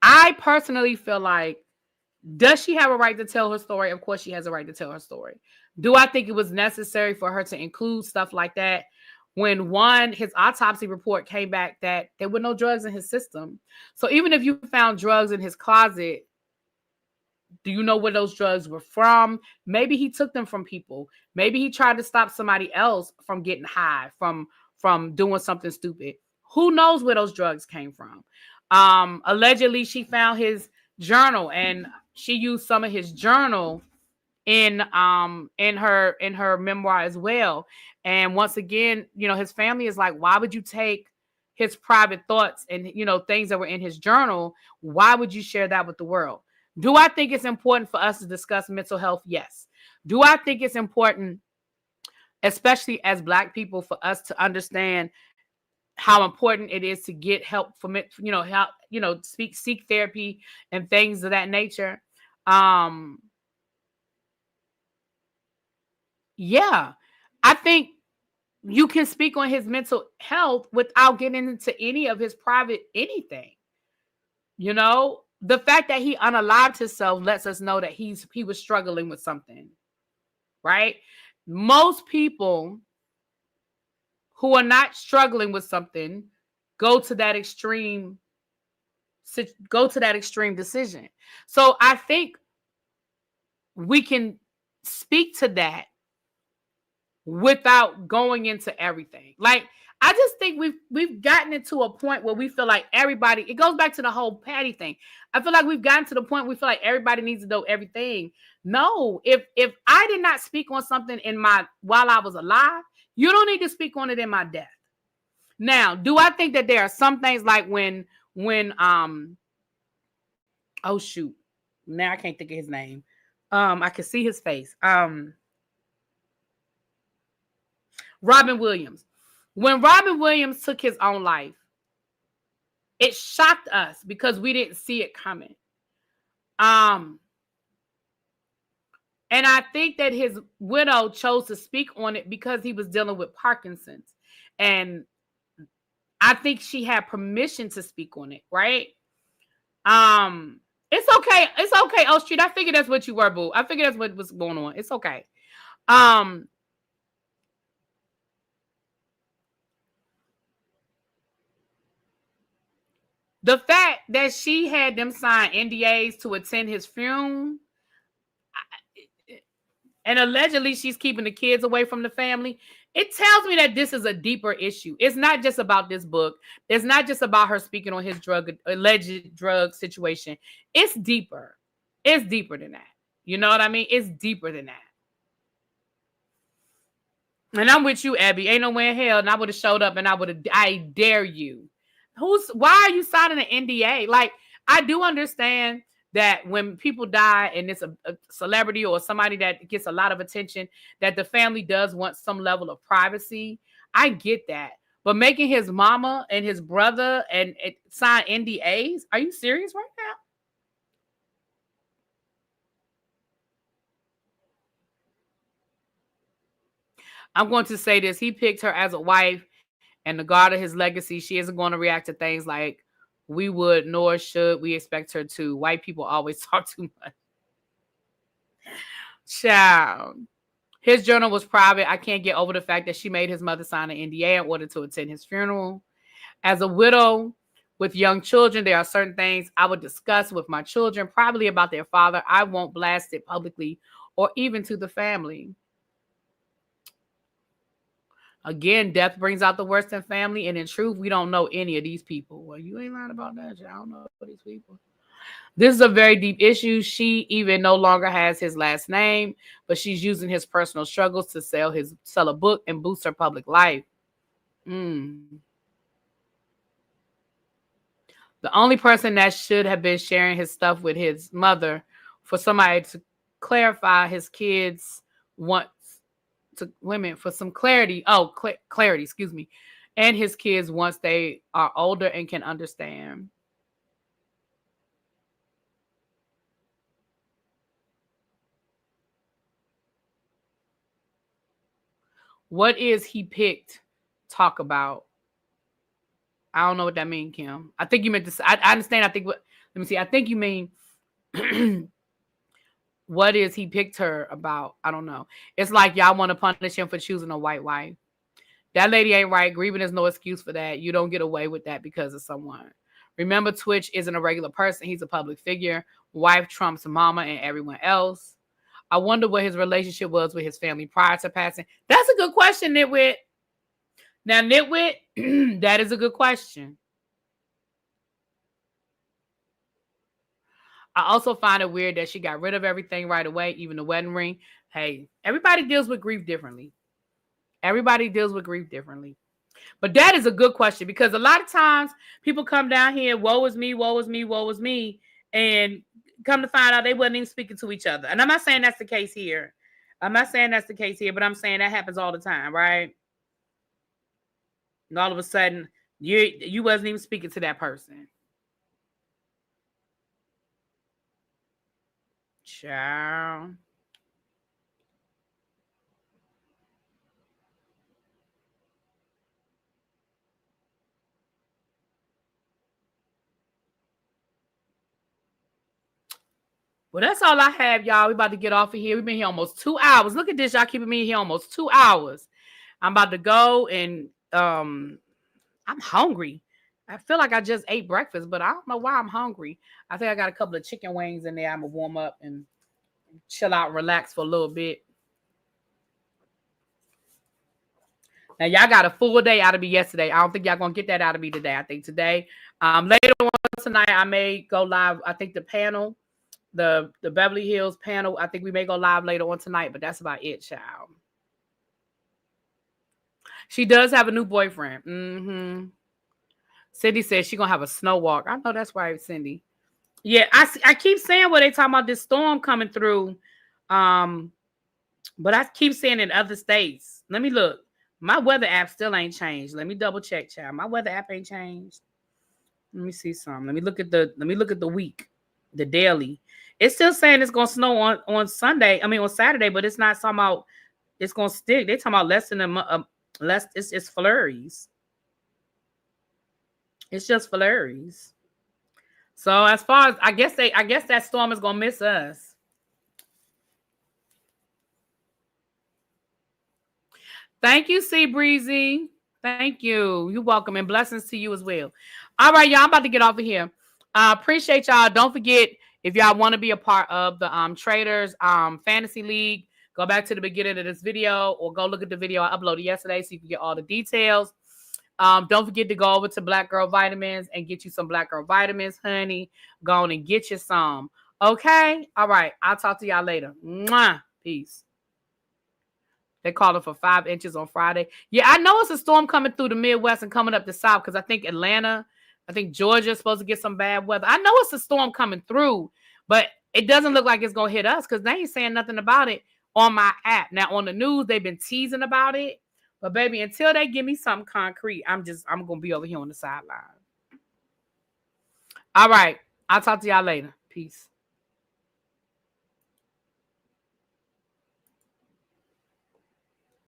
I personally feel like, does she have a right to tell her story? Of course she has a right to tell her story. Do I think it was necessary for her to include stuff like that when his autopsy report came back that there were no drugs in his system? So even if you found drugs in his closet, do you know where those drugs were from? Maybe he took them from people. Maybe he tried to stop somebody else from getting high, from doing something stupid. Who knows where those drugs came from? Allegedly, she found his journal and she used some of his journal in her memoir as well. And once again, his family is like, why would you take his private thoughts and, things that were in his journal, why would you share that with the world? Do I think it's important for us to discuss mental health? Yes. Do I think it's important, especially as Black people, for us to understand how important it is to get help from it, help, seek therapy and things of that nature? Yeah, I think you can speak on his mental health without getting into any of his private anything. The fact that he unalived himself lets us know that he was struggling with something, right? Most people who are not struggling with something go to that extreme decision. So I think we can speak to that without going into everything. Like, I just think we've gotten into a point where we feel like everybody, it goes back to the whole Patti thing. I feel like we've gotten to the point we feel like everybody needs to know everything. No, if I did not speak on something while I was alive, you don't need to speak on it in my death. Now, do I think that there are some things like when oh shoot, now I can't think of his name. I can see his face. Robin Williams. When Robin Williams took his own life, it shocked us because we didn't see it coming. And I think that his widow chose to speak on it because he was dealing with Parkinson's. And I think she had permission to speak on it, right? It's okay. It's okay, O Street. I figured that's what you were, boo. I figured that's what was going on. It's okay. The fact that she had them sign NDAs to attend his funeral, and allegedly she's keeping the kids away from the family, it tells me that this is a deeper issue. It's not just about this book. It's not just about her speaking on his alleged drug situation. It's deeper. It's deeper than that. You know what I mean? It's deeper than that. And I'm with you, Abby. Ain't no way in hell. And I would have showed up and I dare you. Why are you signing an NDA? Like, I do understand that when people die and it's a celebrity or somebody that gets a lot of attention, that the family does want some level of privacy. I get that. But making his mama and his brother and sign NDAs, are you serious right now? I'm going to say this. He picked her as a wife, and the guard of his legacy, she isn't going to react to things like we would, nor should we expect her to. White people always talk too much. Child. His journal was private. I can't get over the fact that she made his mother sign an NDA in order to attend his funeral. As a widow with young children, there are certain things I would discuss with my children, probably about their father. I won't blast it publicly or even to the family. Again, death brings out the worst in family, and in truth, we don't know any of these people. Well, you ain't lying about that. I don't know these people. This is a very deep issue. She even no longer has his last name, but she's using his personal struggles to sell a book and boost her public life. The only person that should have been sharing his stuff with his mother, for somebody to clarify his kids for some clarity. Clarity, excuse me. And his kids once they are older and can understand. What is he picked? Talk about. I don't know what that means, Kim. I think you meant to. I understand. Let me see. I think you mean what is he picked her about? I don't know. It's like y'all want to punish him for choosing a white wife. That lady ain't right. Grieving is no excuse for that. You don't get away with that because of someone. Remember, Twitch isn't a regular person. He's a public figure. Wife trumps mama and everyone else. I wonder what his relationship was with his family prior to passing. That's a good question, Nitwit. Now, Nitwit, that is a good question. I also find it weird that she got rid of everything right away, even the wedding ring. Hey, everybody deals with grief differently. Everybody deals with grief differently. But that is a good question because a lot of times people come down here, woe is me, woe is me, woe is me, and come to find out they wasn't even speaking to each other. And I'm not saying that's the case here. I'm not saying that's the case here, but I'm saying that happens all the time, right? And all of a sudden, you wasn't even speaking to that person. Ciao. Well, that's all I have, y'all. We about to get off of here. We've been here almost 2 hours. Look at this. Y'all keeping me here almost 2 hours. I'm about to go and I'm hungry. I feel like I just ate breakfast, but I don't know why I'm hungry. I think I got a couple of chicken wings in there. I'm going to warm up and chill out and relax for a little bit. Now, y'all got a full day out of me yesterday. I don't think y'all going to get that out of me today. I think today, later on tonight, I may go live. I think the panel, the Beverly Hills panel, I think we may go live later on tonight, but that's about it, child. She does have a new boyfriend. Mm-hmm. Cindy says she's going to have a snow walk. I know that's right, Cindy. Yeah, I keep saying what they talking about this storm coming through. But I keep saying in other states. Let me look. My weather app still ain't changed. Let me double check, child. My weather app ain't changed. Let me see something. Let me look at the week, the daily. It's still saying it's gonna snow on Sunday. I mean on Saturday, but it's not talking about it's gonna stick. They're talking about less than less. It's flurries. It's just flurries. So as far as I guess that storm is gonna miss us. Thank you, Sea Breezy. Thank you. You're welcome, and blessings to you as well. All right, y'all. I'm about to get off of here. Appreciate y'all. Don't forget, if y'all want to be a part of the Traders Fantasy League, go back to the beginning of this video or go look at the video I uploaded yesterday so you can get all the details. Don't forget to go over to Black Girl Vitamins and get you some Black Girl Vitamins, honey. Go on and get you some. Okay? All right. I'll talk to y'all later. Mwah. Peace. They called it for 5 inches on Friday. Yeah, I know it's a storm coming through the Midwest and coming up the South because I think Atlanta, I think Georgia is supposed to get some bad weather. I know it's a storm coming through, but it doesn't look like it's going to hit us because they ain't saying nothing about it on my app. Now, on the news, they've been teasing about it. But, baby, until they give me something concrete, I'm going to be over here on the sideline. All right. I'll talk to y'all later. Peace.